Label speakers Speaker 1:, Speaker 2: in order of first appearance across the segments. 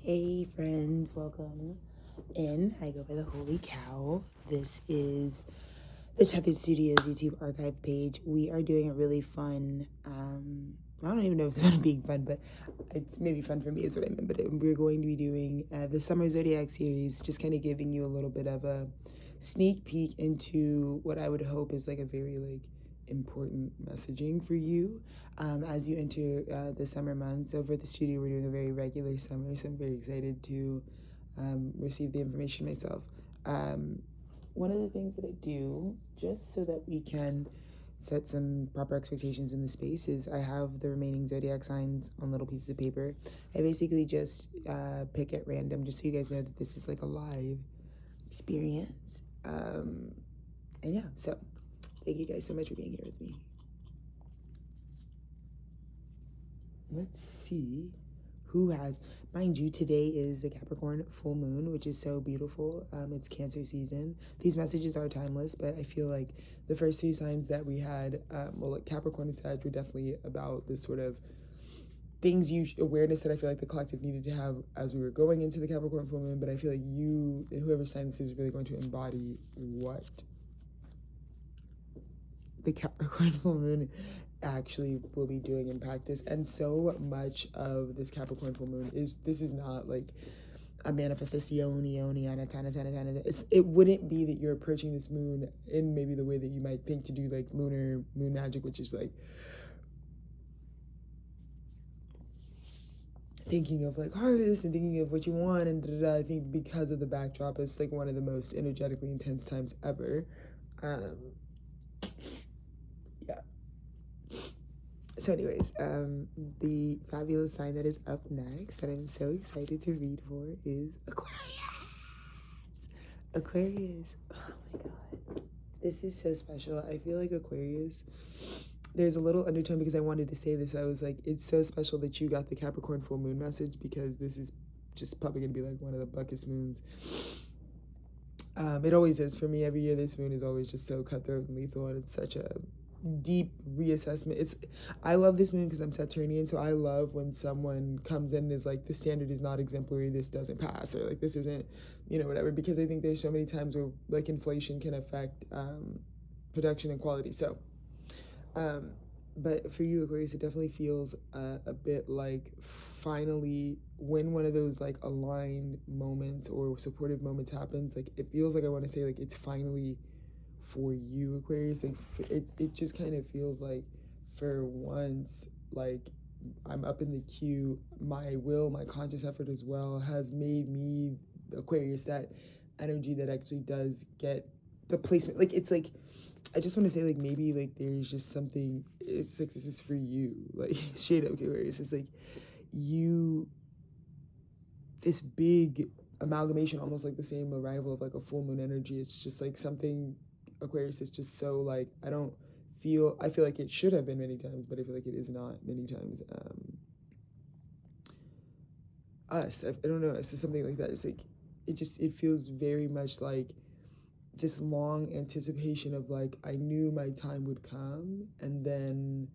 Speaker 1: Hey friends, welcome in. I go by the Holy Cow. This is the Tethered Studios YouTube archive page. We are doing a really fun, I don't even know if it's going to be fun, but it's maybe fun for me is what I meant. But we're going to be doing the Summer Zodiac series, just kind of giving you a little bit of a sneak peek into what I would hope is like a very important messaging for you as you enter the summer months. Over at the studio, we're doing a very regular summer, so I'm very excited to receive the information myself. One of the things that I do, just so that we can set some proper expectations in the space, is I have the remaining zodiac signs on little pieces of paper. I basically just pick at random, just so you guys know that this is like a live experience. And yeah, so thank you guys so much for being here with me. Let's see who has, mind you, today is the Capricorn full moon, which is so beautiful. It's Cancer season. These messages are timeless, but I feel like the first three signs that we had, like Capricorn and Sag, were definitely about this sort of things, awareness that I feel like the collective needed to have as we were going into the Capricorn full moon. But I feel like you, whoever sign this, is really going to embody what the Capricorn full moon actually will be doing in practice. And so much of this Capricorn full moon is not like a manifestazione, it wouldn't be that you're approaching this moon in maybe the way that you might think to do like lunar moon magic, which is like thinking of like harvest and thinking of what you want and I think because of the backdrop, it's like one of the most energetically intense times ever. So anyways, the fabulous sign that is up next that I'm so excited to read for is Aquarius. Aquarius. Oh my god. This is so special. I feel like Aquarius, there's a little undertone because I wanted to say this. I was like, it's so special that you got the Capricorn full moon message because this is just probably going to be like one of the buckest moons. It always is for me. Every year this moon is always just so cutthroat and lethal, and it's such a deep reassessment. I love this moon because I'm Saturnian, so I love when someone comes in and is like, the standard is not exemplary, this doesn't pass, or like this isn't, whatever, because I think there's so many times where like inflation can affect production and quality. So but for you, Aquarius, it definitely feels a bit like finally when one of those like aligned moments or supportive moments happens, like it feels like, I want to say like it's finally for you, Aquarius. Like it just kind of feels like for once, like I'm up in the queue. My will, my conscious effort as well has made me, Aquarius, that energy that actually does get the placement. Like it's like, I just want to say like maybe like there's just something, it's like this is for you, like straight up Aquarius. It's like you, this big amalgamation, almost like the same arrival of like a full moon energy. It's just like something, Aquarius, is just so like, I feel like it should have been many times, but I feel like it is not many times. I don't know, it's just something like that. It's like, it feels very much like this long anticipation of like, I knew my time would come, and then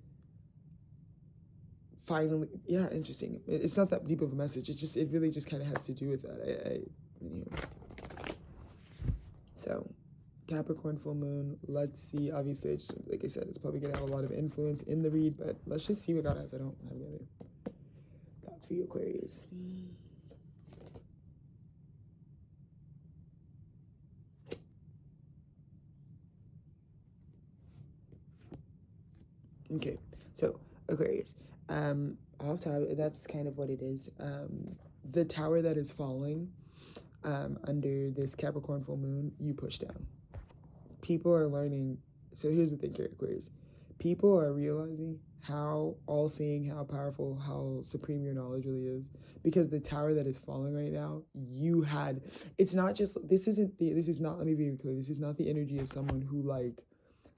Speaker 1: finally, yeah, interesting. It's not that deep of a message. It really just kind of has to do with that. Anyway. So, Capricorn full moon, let's see. Obviously, like I said, it's probably going to have a lot of influence in the read, but let's just see what God has. I don't have any other thoughts for you, Aquarius. Okay, so Aquarius, off top, that's kind of what it is. The tower that is falling under this Capricorn full moon, you push down. People are learning. So here's the thing, Aquarius. People are realizing how all-seeing, how powerful, how supreme your knowledge really is. Because the tower that is falling right now, it's not just, let me be clear, this is not the energy of someone who like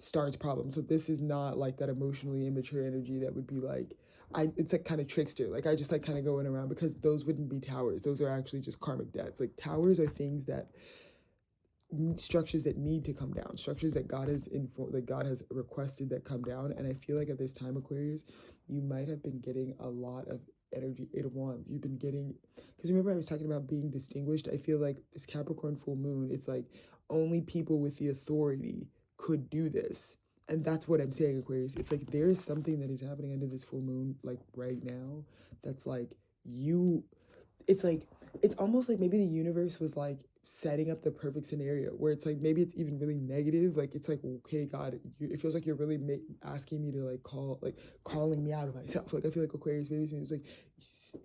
Speaker 1: starts problems. So this is not like that emotionally immature energy that would be like, it's like kind of trickster. Like I just like kind of going around, because those wouldn't be towers. Those are actually just karmic debts. Like towers are things that, structures that need to come down, structures that God has requested that come down. And I feel like at this time, Aquarius, you might have been getting a lot of energy, 8 of Wands. You've been getting, because remember I was talking about being distinguished. I feel like this Capricorn full moon, it's like only people with the authority could do this. And that's what I'm saying, Aquarius. It's like there is something that is happening under this full moon, like right now, that's like it's like, it's almost like maybe the universe was like setting up the perfect scenario where it's like maybe it's even really negative. Like it's like, okay, God, it feels like you're really asking me to like calling me out of myself. Like I feel like Aquarius maybe it's like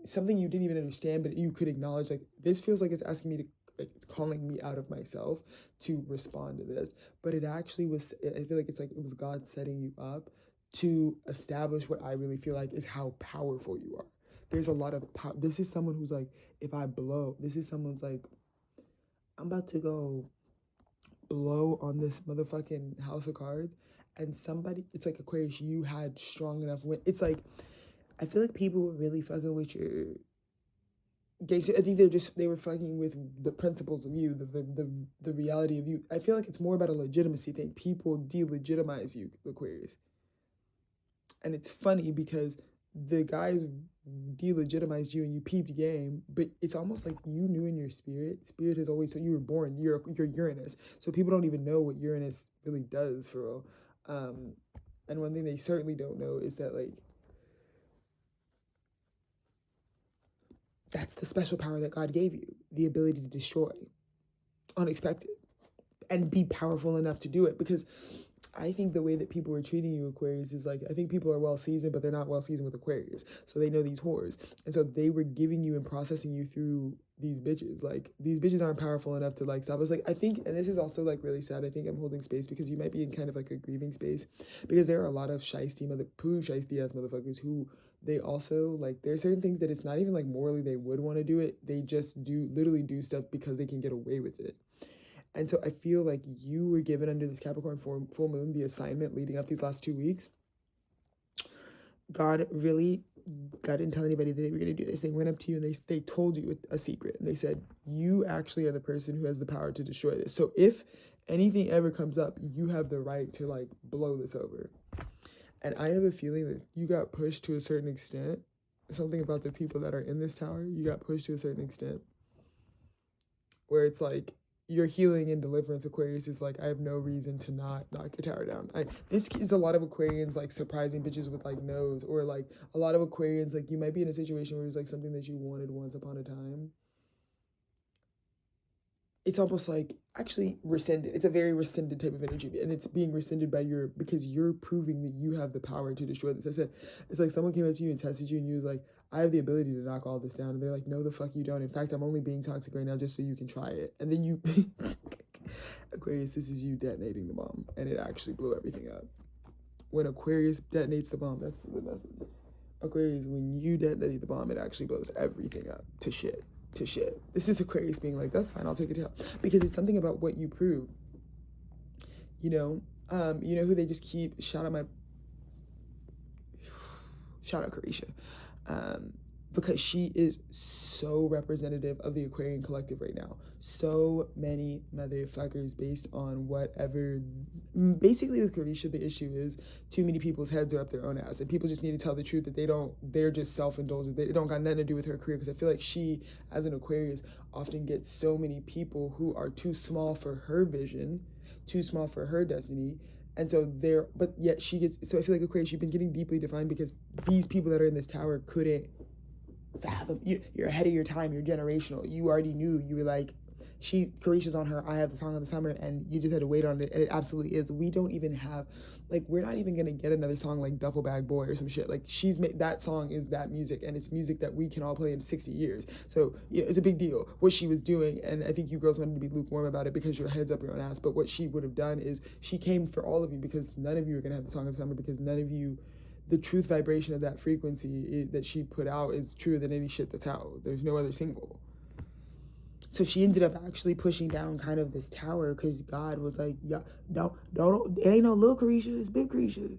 Speaker 1: something you didn't even understand, but you could acknowledge. Like this feels like it's asking me to, like it's calling me out of myself to respond to this. But it actually was, I feel like it's like it was God setting you up to establish what I really feel like is how powerful you are. There's a lot of power. This is someone who's like, if I blow, this is someone's like, I'm about to go blow on this motherfucking house of cards. And somebody, it's like Aquarius, you had strong enough win. It's like, I feel like people were really fucking with your gangster. I think they were fucking with the principles of you, the reality of you. I feel like it's more about a legitimacy thing. People delegitimize you, Aquarius. And it's funny because the guys delegitimized you and you peeped game, but it's almost like you knew in your spirit has always, so you were born, you're Uranus, so people don't even know what Uranus really does for real. And one thing they certainly don't know is that like that's the special power that God gave you, the ability to destroy unexpected and be powerful enough to do it. Because I think the way that people were treating you, Aquarius, is like, I think people are well seasoned, but they're not well seasoned with Aquarius. So they know these whores. And so they were giving you and processing you through these bitches. Like, these bitches aren't powerful enough to like stop us. Like, I think, and this is also like really sad, I think I'm holding space because you might be in kind of like a grieving space, because there are a lot of shiesty ass motherfuckers who they also like, there are certain things that it's not even like morally they would want to do it. They just literally do stuff because they can get away with it. And so I feel like you were given under this Capricorn full moon the assignment leading up these last 2 weeks. God didn't tell anybody that they were going to do this. They went up to you and they told you a secret. And they said, you actually are the person who has the power to destroy this. So if anything ever comes up, you have the right to like blow this over. And I have a feeling that you got pushed to a certain extent. Something about the people that are in this tower, you got pushed to a certain extent. Where it's like, your healing and deliverance, Aquarius, is like, I have no reason to not knock your tower down. This is a lot of Aquarians like surprising bitches with like no's, or like a lot of Aquarians, like you might be in a situation where it's like something that you wanted once upon a time. It's almost like actually rescinded. It's a very rescinded type of energy, and it's being rescinded by because you're proving that you have the power to destroy this. I said, it's like someone came up to you and tested you and you was like, I have the ability to knock all this down. And they're like, no, the fuck you don't. In fact, I'm only being toxic right now just so you can try it. And then you, Aquarius, this is you detonating the bomb. And it actually blew everything up. When Aquarius detonates the bomb, that's the message. Aquarius, when you detonate the bomb, it actually blows everything up to shit. This is Aquarius being like, that's fine, I'll take it down. Because it's something about what you prove. You know who they just keep, shout out Carisha. Because she is so representative of the Aquarian collective right now. So many motherfuckers based on whatever. Basically with Carisha, the issue is too many people's heads are up their own ass. And people just need to tell the truth that they're just self-indulgent. They don't got nothing to do with her career. Because I feel like she, as an Aquarius, often gets so many people who are too small for her vision, too small for her destiny. And so but yet she gets, so I feel like Aquarius, you've been getting deeply defined because these people that are in this tower couldn't fathom. You're ahead of your time, you're generational. You already knew, you were like, Carisha's on her I Have the Song of the Summer, and you just had to wait on it, and it absolutely is. We don't even have, like, we're not even gonna get another song like Duffel Bag Boy or some shit. Like, she's made, that song is that music, and it's music that we can all play in 60 years. So, it's a big deal, what she was doing, and I think you girls wanted to be lukewarm about it because your head's up your own ass, but what she would have done is, she came for all of you because none of you are gonna have the Song of the Summer, because none of you, the truth vibration of that frequency that she put out is truer than any shit that's out. There's no other single. So she ended up actually pushing down kind of this tower because God was like, yeah, don't, it ain't no little Carisha, it's big Carisha.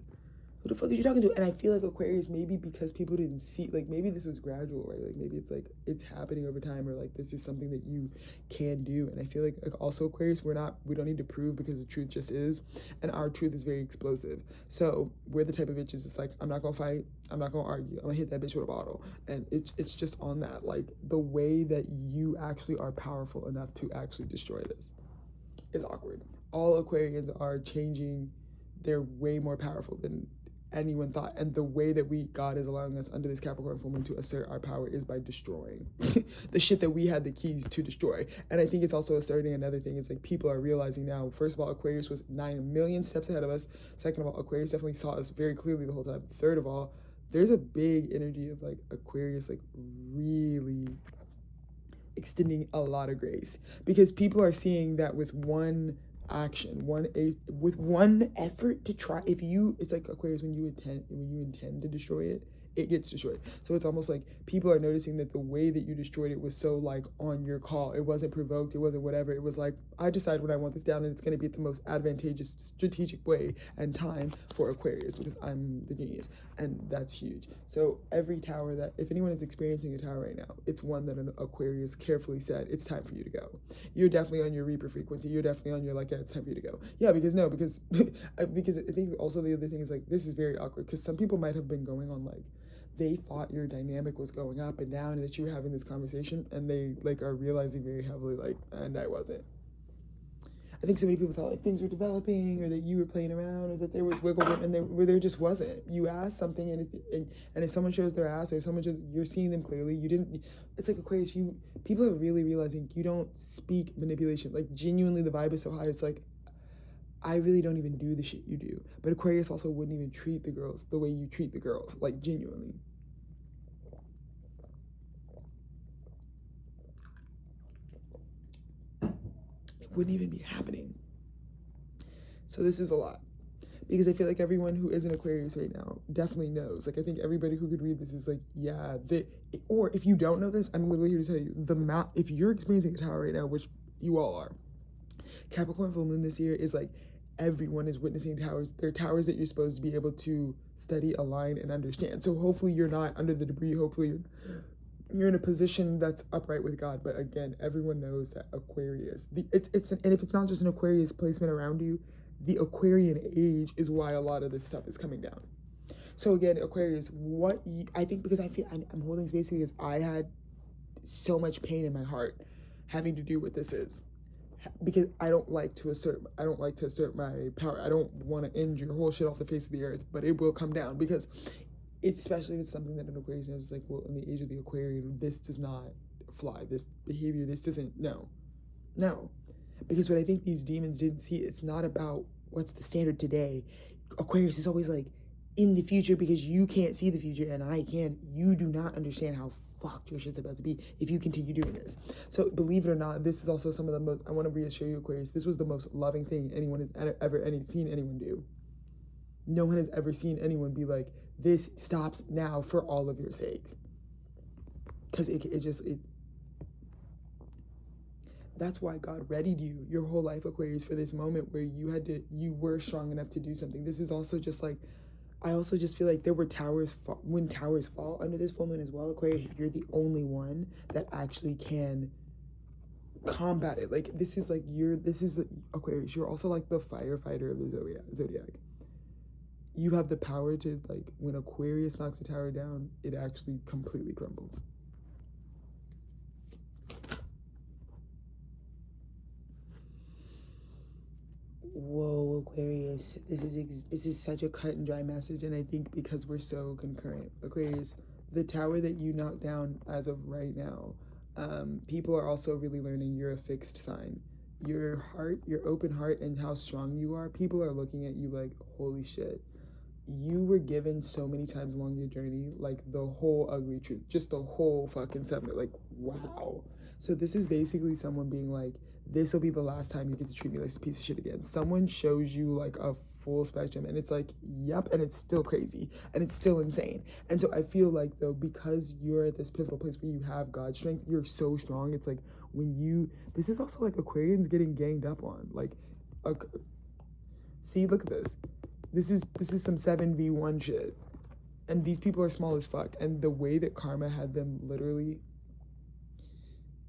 Speaker 1: who the fuck is you talking to? And I feel like Aquarius, maybe because people didn't see, like, maybe this was gradual, right? Like, maybe it's like it's happening over time, or like this is something that you can do. And I feel like also Aquarius, we don't need to prove, because the truth just is, and our truth is very explosive. So we're the type of bitches, it's like, I'm not gonna fight, I'm not gonna argue, I'm gonna hit that bitch with a bottle. And it's just on that, like, the way that you actually are powerful enough to actually destroy this is awkward. All Aquarians are changing. They're way more powerful than anyone thought, and the way that God is allowing us under this Capricorn full moon to assert our power is by destroying the shit that we had the keys to destroy. And I think it's also asserting another thing. It's like people are realizing now, first of all, Aquarius was 9 million steps ahead of us. Second of all, Aquarius definitely saw us very clearly the whole time. Third of all, there's a big energy of like Aquarius like really extending a lot of grace, because people are seeing that with one action, with one effort to try. It's like Aquarius, when you intend to destroy it, it gets destroyed. So it's almost like people are noticing that the way that you destroyed it was so like on your call. It wasn't provoked, it wasn't whatever. It was like, I decide when I want this down, and it's going to be the most advantageous strategic way and time for Aquarius, because I'm the genius. And that's huge. So every tower that, if anyone is experiencing a tower right now, it's one that an Aquarius carefully said, it's time for you to go. You're definitely on your Reaper frequency. You're definitely on your like, yeah, it's time for you to go. Yeah, because because I think also the other thing is like, this is very awkward, because some people might have been going on like, they thought your dynamic was going up and down, and that you were having this conversation, and they like are realizing very heavily like, and I wasn't. I think so many people thought like things were developing, or that you were playing around, or that there was wiggle room, and there just wasn't. You asked something, and if someone shows their ass, or someone just, you're seeing them clearly. You didn't. It's like Aquarius. People are really realizing you don't speak manipulation. Like genuinely, the vibe is so high. It's like, I really don't even do the shit you do. But Aquarius also wouldn't even treat the girls the way you treat the girls. Like genuinely. Wouldn't even be happening. So this is a lot, because I feel like everyone who is an Aquarius right now definitely knows. Like, I think everybody who could read this is like, yeah, or if you don't know this, I'm literally here to tell you, if you're experiencing a tower right now, which you all are, Capricorn full moon this year is like, everyone is witnessing towers. They're towers that you're supposed to be able to study, align, and understand. So hopefully you're not under the debris. Hopefully you're in a position that's upright with God. But again, everyone knows that Aquarius, and if it's not just an Aquarius placement around you, the Aquarian age is why a lot of this stuff is coming down. So again, Aquarius, I think, because I feel I'm holding space because I had so much pain in my heart having to do what this is, because I don't like to assert my power. I don't want to end your whole shit off the face of the earth, but it will come down, because especially if it's something that an Aquarius knows, it's like, well, in the age of the Aquarian, this does not fly. This behavior, this doesn't, no. Because what I think these demons didn't see, it's not about what's the standard today. Aquarius is always like, in the future, because you can't see the future and I can. You do not understand how fucked your shit's about to be if you continue doing this. So believe it or not, this is also some of the most, I want to reassure you, Aquarius, this was the most loving thing anyone has ever seen anyone do. No one has ever seen anyone be like, this stops now for all of your sakes. Because that's why God readied you your whole life, Aquarius, for this moment where you were strong enough to do something. This is also just like, I also just feel like there were when towers fall under this full moon as well, Aquarius, you're the only one that actually can combat it. Like, Aquarius, you're also like the firefighter of the zodiac. You have the power to, like, when Aquarius knocks a tower down, it actually completely crumbles. Whoa, Aquarius, this is such a cut and dry message, and I think because we're so concurrent, Aquarius, the tower that you knocked down as of right now, people are also really learning you're a fixed sign. Your heart, your open heart, and how strong you are, people are looking at you like, holy shit. You were given so many times along your journey, like, the whole ugly truth, just the whole fucking segment, like, wow. So this is basically someone being like, this will be the last time you get to treat me like a piece of shit again. Someone shows you like a full spectrum, and it's like, yep, and it's still crazy, and it's still insane. And so I feel like, though, because you're at this pivotal place where you have God's strength, you're so strong. It's like, this is also like Aquarians getting ganged up on. Like, see, look at this.
Speaker 2: This is some 7v1 shit. And these people are small as fuck. And the way that karma had them literally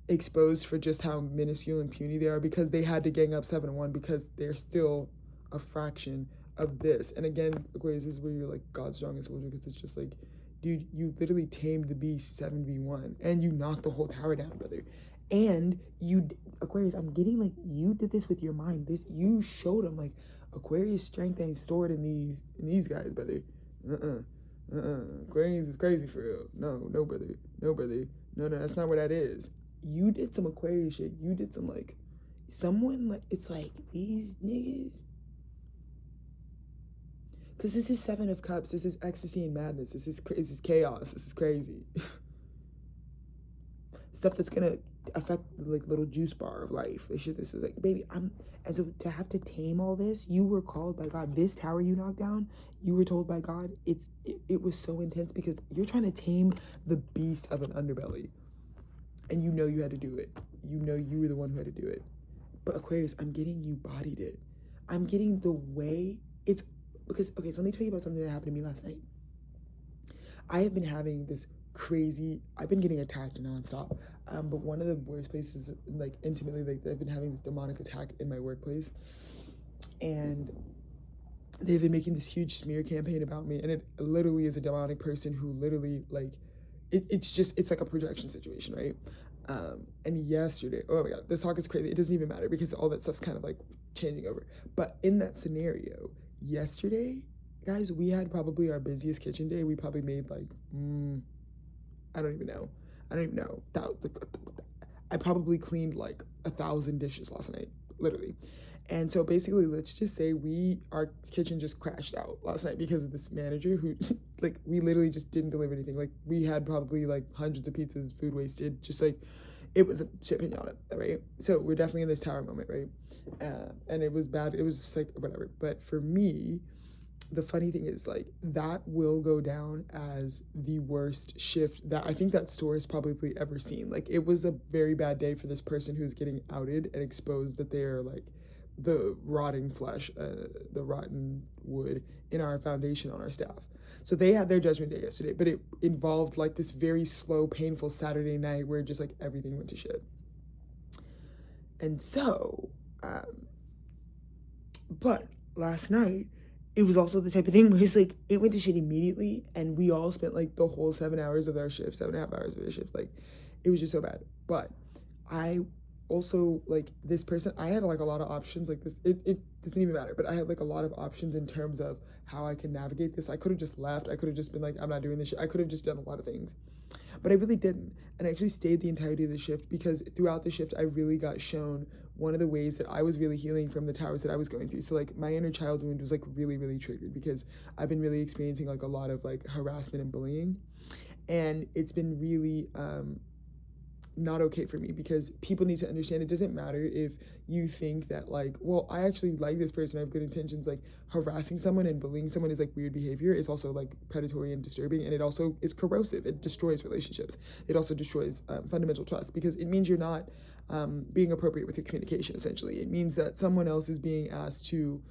Speaker 2: exposed for just how minuscule and puny they are, because they had to gang up 7-1 because they're still a fraction of this. And again, Aquarius, this is where you're like God's strongest soldier, because it's just like, dude, you literally tamed the beast 7v1 and you knocked the whole tower down, brother. And you, Aquarius, I'm getting like, you did this with your mind. This, you showed them like Aquarius strength ain't stored in these guys, brother. Aquarius is crazy for real. No, brother. No, that's not what that is. You did some Aquarius shit. You did some like, someone like, it's like these niggas. Because this is 7 of Cups. This is ecstasy and madness. This is chaos. This is crazy. Stuff that's gonna affect the like little juice bar of life. This shit. This is like, baby, and so to have to tame all this, you were called by God. This tower you knocked down, you were told by God. It was so intense because you're trying to tame the beast of an underbelly, and you know you had to do it. You know you were the one who had to do it. But Aquarius, I'm getting you bodied it. I'm getting the way it's because okay. So let me tell you about something that happened to me last night. I have been having this crazy, I've been getting attacked nonstop, but one of the worst places, like intimately, like I've been having this demonic attack in my workplace, and they've been making this huge smear campaign about me, and it literally is a demonic person who literally like, it's like a projection situation, right? And yesterday, oh my God, this talk is crazy. It doesn't even matter because all that stuff's kind of like changing over. But in that scenario, yesterday, guys, we had probably our busiest kitchen day. We probably made like, I don't even know. I probably cleaned like 1,000 dishes last night, literally. And so basically, let's just say our kitchen just crashed out last night because of this manager who, like, we literally just didn't deliver anything. Like, we had probably like hundreds of pizzas, food wasted, just like, it was a shit pinata, right? So we're definitely in this tower moment, right? And it was bad. It was just like, whatever. But for me, the funny thing is, like, that will go down as the worst shift that I think that store has probably ever seen. Like, it was a very bad day for this person who's getting outed and exposed that they're, like, the rotting flesh, the rotten wood in our foundation on our staff. So they had their judgment day yesterday, but it involved, like, this very slow, painful Saturday night where just, like, everything went to shit. And so, but last night, it was also the type of thing where it's like, it went to shit immediately, and we all spent like the whole 7 hours of our shift, 7.5 hours of our shift. Like, it was just so bad. But I also, like, this person, I had like a lot of options. Like, this, it doesn't even matter, but I had like a lot of options in terms of how I can navigate this. I could have just left. I could have just been like, I'm not doing this shit. I could have just done a lot of things. But I really didn't. And I actually stayed the entirety of the shift because throughout the shift, I really got shown one of the ways that I was really healing from the towers that I was going through. So like my inner child wound was like really, really triggered because I've been really experiencing like a lot of like harassment and bullying. And it's been really not okay for me because people need to understand it doesn't matter if you think that like, well, I actually like this person, I have good intentions. Like, harassing someone and bullying someone is like weird behavior. It's also like predatory and disturbing, and it also is corrosive. It destroys relationships. It also destroys fundamental trust because it means you're not being appropriate with your communication. Essentially, it means that someone else is being asked to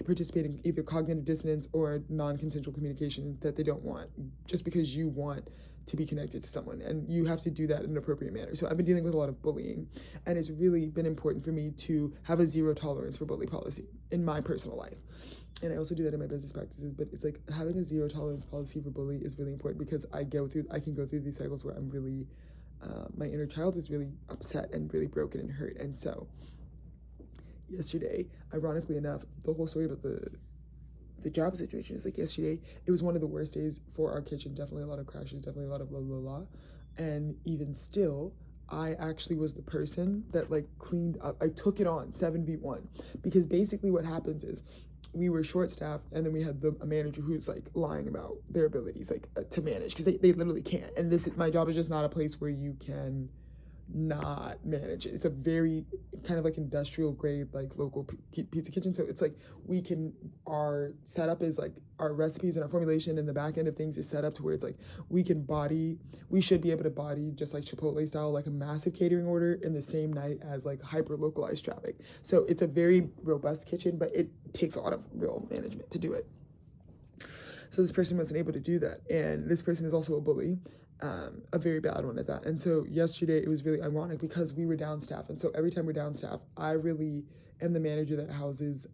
Speaker 2: participate in either cognitive dissonance or non-consensual communication that they don't want, just because you want to be connected to someone, and you have to do that in an appropriate manner. So I've been dealing with a lot of bullying, and it's really been important for me to have a zero tolerance for bully policy in my personal life. And I also do that in my business practices, but it's like having a zero tolerance policy for bully is really important because I can go through these cycles where I'm really, my inner child is really upset and really broken and hurt. And so yesterday, ironically enough, the whole story about the job situation is like yesterday, it was one of the worst days for our kitchen. Definitely a lot of crashes, definitely a lot of blah, blah, blah. And even still, I actually was the person that like cleaned up. I took it on 7v1 because basically what happens is we were short staffed, and then we had a manager who's like lying about their abilities, like to manage, because they literally can't. And my job is just not a place where you can not manage it. It's a very kind of like industrial grade, like local pizza kitchen. So it's like our setup is like our recipes and our formulation and the back end of things is set up to where it's like we should be able to body just like Chipotle style, like a massive catering order in the same night as like hyper localized traffic. So it's a very robust kitchen, but it takes a lot of real management to do it. So this person wasn't able to do that. And this person is also a bully. A very bad one at that. And so yesterday it was really ironic because we were down staff. And so every time we're down staff, I really am the manager that houses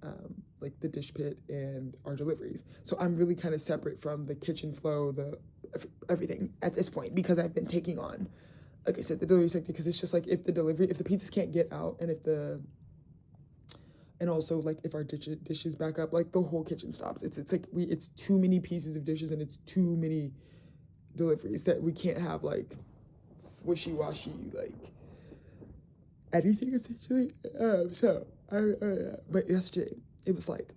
Speaker 2: like the dish pit and our deliveries. So I'm really kind of separate from the kitchen flow, everything at this point, because I've been taking on, like I said, the delivery sector, because it's just like if the pizzas can't get out and also like if our dishes back up, like the whole kitchen stops. It's like it's too many pieces of dishes and it's too many deliveries that we can't have like wishy-washy like anything essentially. But yesterday it was like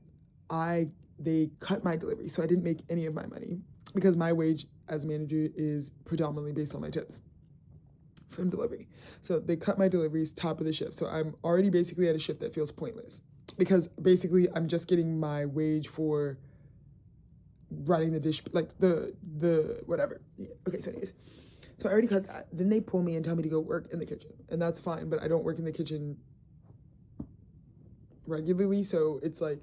Speaker 2: they cut my delivery, so I didn't make any of my money because my wage as manager is predominantly based on my tips from delivery. So they cut my deliveries top of the shift. So I'm already basically at a shift that feels pointless because basically I'm just getting my wage for running the dish, like the whatever. Yeah. Okay, so anyways, so I already cut that. Then they pull me and tell me to go work in the kitchen, and that's fine, but I don't work in the kitchen regularly, so it's like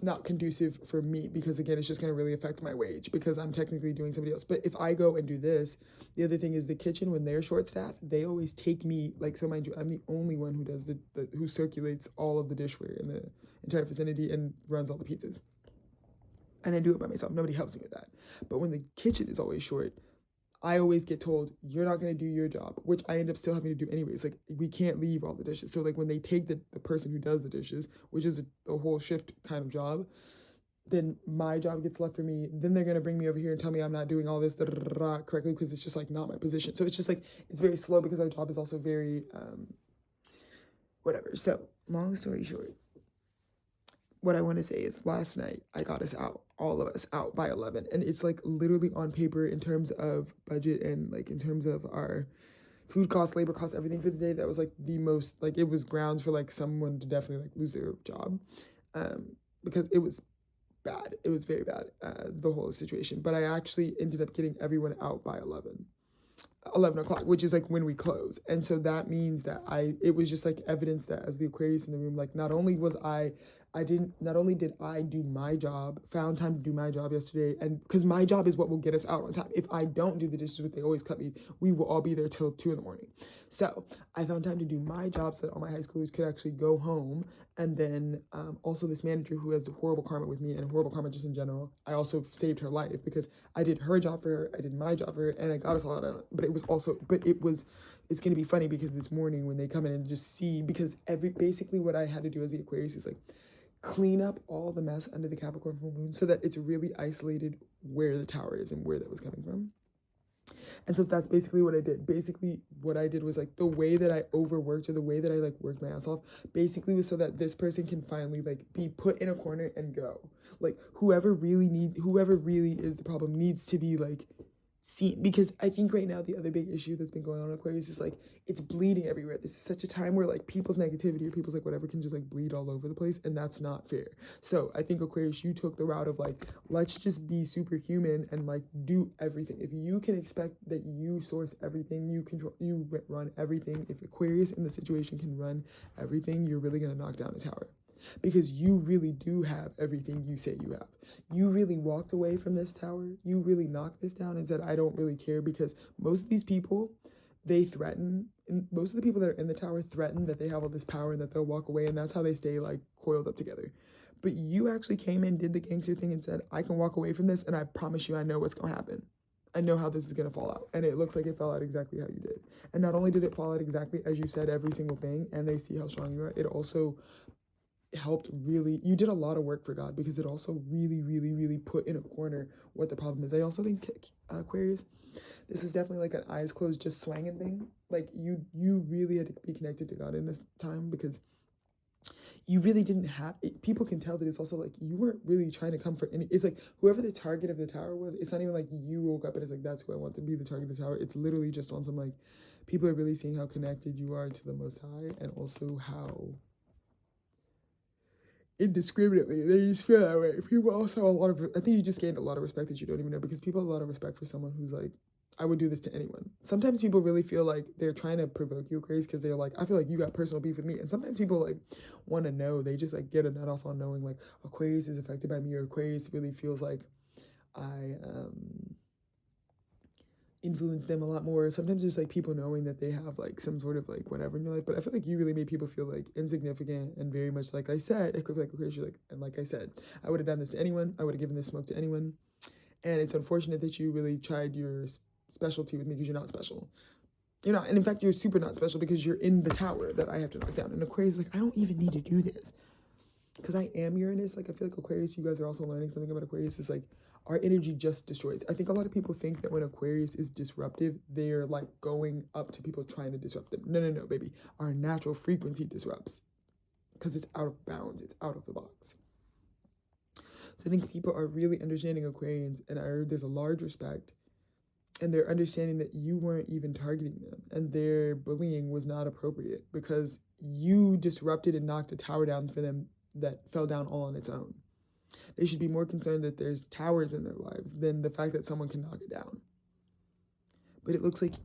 Speaker 2: not conducive for me because again, it's just going to really affect my wage because I'm technically doing somebody else. But if I go and do this, the other thing is the kitchen, when they're short staffed, they always take me, like, so mind you, I'm the only one who does who circulates all of the dishware in the entire vicinity and runs all the pizzas. And I do it by myself. Nobody helps me with that. But when the kitchen is always short, I always get told, you're not going to do your job, which I end up still having to do anyways. Like, we can't leave all the dishes. So, like, when they take the person who does the dishes, which is a whole shift kind of job, then my job gets left for me. Then they're going to bring me over here and tell me I'm not doing all this correctly because it's just, like, not my position. So, it's just, like, it's very slow because our job is also very, whatever. So, long story short, what I want to say is last night I got us out, all of us out by 11. And it's like literally on paper in terms of budget and like in terms of our food costs, labor costs, everything for the day. That was like the most, like it was grounds for like someone to definitely like lose their job because it was bad. It was very bad, the whole situation. But I actually ended up getting everyone out by 11 o'clock, which is like when we close. And so that means that it was just like evidence that as the Aquarius in the room, like not only did I do my job, found time to do my job yesterday, and because my job is what will get us out on time. If I don't do the dishes, which they always cut me, we will all be there till 2 a.m. So I found time to do my job so that all my high schoolers could actually go home. And then also this manager who has horrible karma with me and horrible karma just in general, I also saved her life because I did her job for her, I did my job for her, and I got us all out. But it's going to be funny because this morning when they come in and just see, because basically what I had to do as the Aquarius is like, clean up all the mess under the Capricorn full moon so that it's really isolated where the tower is and where that was coming from. And so that's basically what I did. Basically what I did was like the way that I overworked or the way that I like worked my ass off basically was so that this person can finally like be put in a corner and go. Like whoever really is the problem needs to be like seen, because I think right now the other big issue that's been going on in Aquarius is like it's bleeding everywhere. This is such a time where like people's negativity or people's like whatever can just like bleed all over the place, and that's not fair. So I think Aquarius, you took the route of like, let's just be superhuman and like do everything. If you can expect that you source everything, you control, you run everything. If Aquarius in the situation can run everything, you're really gonna knock down a tower. Because you really do have everything you say you have. You really walked away from this tower. You really knocked this down and said, I don't really care, because most of these people, they threaten, and most of the people that are in the tower threaten that they have all this power and that they'll walk away, and that's how they stay like coiled up together. But you actually came in, did the gangster thing and said, I can walk away from this, and I promise you I know what's going to happen. I know how this is going to fall out. And it looks like it fell out exactly how you did. And not only did it fall out exactly as you said every single thing, and they see how strong you are, it also helped really, you did a lot of work for God, because it also really put in a corner what the problem is. I also think Aquarius, this was definitely like an eyes closed just swanging thing. Like you really had to be connected to God in this time, because you really didn't have it. People can tell that it's also like you weren't really trying to come for any. It's like whoever the target of the tower was, it's not even like you woke up and it's like that's who I want to be the target of the tower. It's literally just on some like people are really seeing how connected you are to the Most High, and also how indiscriminately they just feel that way. People also have a lot of, I think you just gained a lot of respect that you don't even know, because people have a lot of respect for someone who's like, I would do this to anyone. Sometimes people really feel like they're trying to provoke you, Aquarius, because they're like, I feel like you got personal beef with me. And sometimes people like want to know, they just like get a nut off on knowing like Aquarius is affected by me, or Aquarius really feels like I influence them a lot more. Sometimes there's like people knowing that they have like some sort of like whatever in your life, but I feel like you really made people feel like insignificant, and very much like I said, like Aquarius, you're like, and like I said, I would have done this to anyone, I would have given this smoke to anyone. And it's unfortunate that you really tried your specialty with me, because you're not special. You're not, and in fact, you're super not special because you're in the tower that I have to knock down. And Aquarius is like, I don't even need to do this because I am Uranus. Like, I feel like Aquarius, you guys are also learning something about Aquarius, is like our energy just destroys. I think a lot of people think that when Aquarius is disruptive, they're like going up to people trying to disrupt them. No, no, no, baby. Our natural frequency disrupts because it's out of bounds. It's out of the box. So I think people are really understanding Aquarians, and I heard there's a large respect, and they're understanding that you weren't even targeting them, and their bullying was not appropriate because you disrupted and knocked a tower down for them that fell down all on its own. They should be more concerned that there's towers in their lives than the fact that someone can knock it down. But it looks like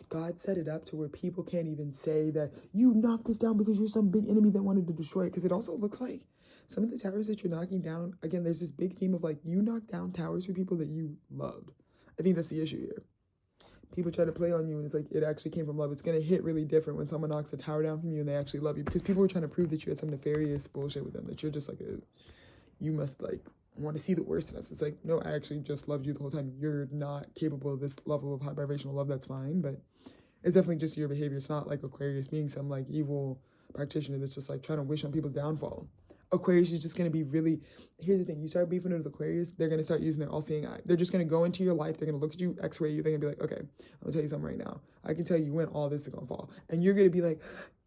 Speaker 2: God set it up to where people can't even say that you knocked this down because you're some big enemy that wanted to destroy it. Because it also looks like some of the towers that you're knocking down, again, there's this big theme of like you knock down towers for people that you loved. I think that's the issue here. People try to play on you, and it's like it actually came from love. It's going to hit really different when someone knocks a tower down from you and they actually love you, because people were trying to prove that you had some nefarious bullshit with them, that you're just like you must like want to see the worst in us. It's like, no, I actually just loved you the whole time. You're not capable of this level of high vibrational love. That's fine, but it's definitely just your behavior. It's not like Aquarius being some like evil practitioner that's just like trying to wish on people's downfall. Aquarius is just going to be really, here's the thing, you start beefing with Aquarius, they're going to start using their all-seeing eye. They're just going to go into your life, they're going to look at you, x-ray you, they're going to be like, okay, I'm going to tell you something right now. I can tell you when all this is going to fall. And you're going to be like,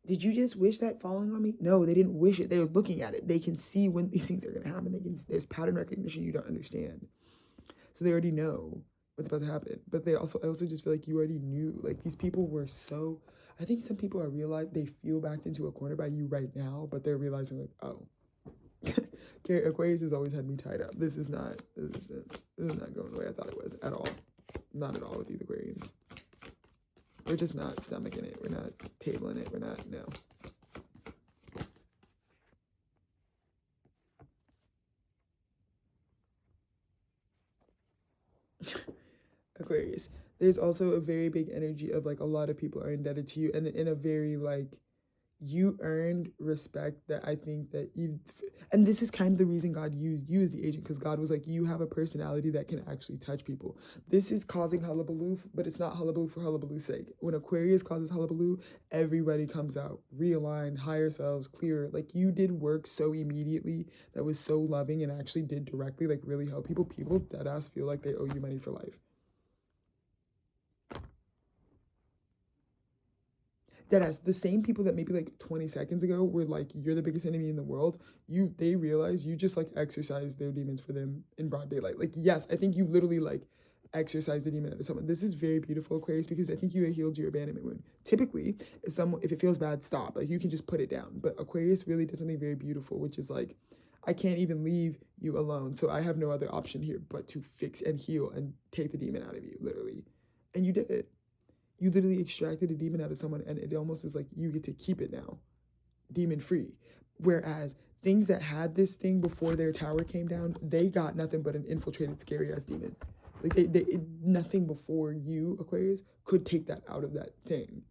Speaker 2: did you just wish that falling on me? No, they didn't wish it. They're looking at it. They can see when these things are going to happen. There's pattern recognition you don't understand. So they already know what's about to happen. But I also just feel like you already knew. Like, these people were so, I think some people are realizing they feel backed into a corner by you right now, but they're realizing like, oh, Aquarius has always had me tied up. This is not going the way I thought it was at all. Not at all with these Aquarians. We're just not stomaching it. We're not tabling it. We're not, no. Aquarius. There's also a very big energy of like a lot of people are indebted to you, and in a very like, you earned respect that I think that you, and this is kind of the reason God used you as the agent, because God was like, you have a personality that can actually touch people. This is causing hullabaloo, but it's not hullabaloo for hullabaloo's sake. When Aquarius causes hullabaloo, everybody comes out, realigned, higher selves, clearer. Like, you did work so immediately that was so loving and actually did directly like really help people. People dead ass feel like they owe you money for life. Deadass, the same people that maybe like 20 seconds ago were like, you're the biggest enemy in the world, they realize you just like exercised their demons for them in broad daylight. Like, yes, I think you literally like exercised the demon out of someone. This is very beautiful, Aquarius, because I think you healed your abandonment wound. Typically, if it feels bad, stop. Like, you can just put it down. But Aquarius really does something very beautiful, which is like, I can't even leave you alone, so I have no other option here but to fix and heal and take the demon out of you, literally. And you did it. You literally extracted a demon out of someone, and it almost is like you get to keep it now, demon free. Whereas things that had this thing before their tower came down, they got nothing but an infiltrated, scary ass demon. Like, nothing before you, Aquarius, could take that out of that thing.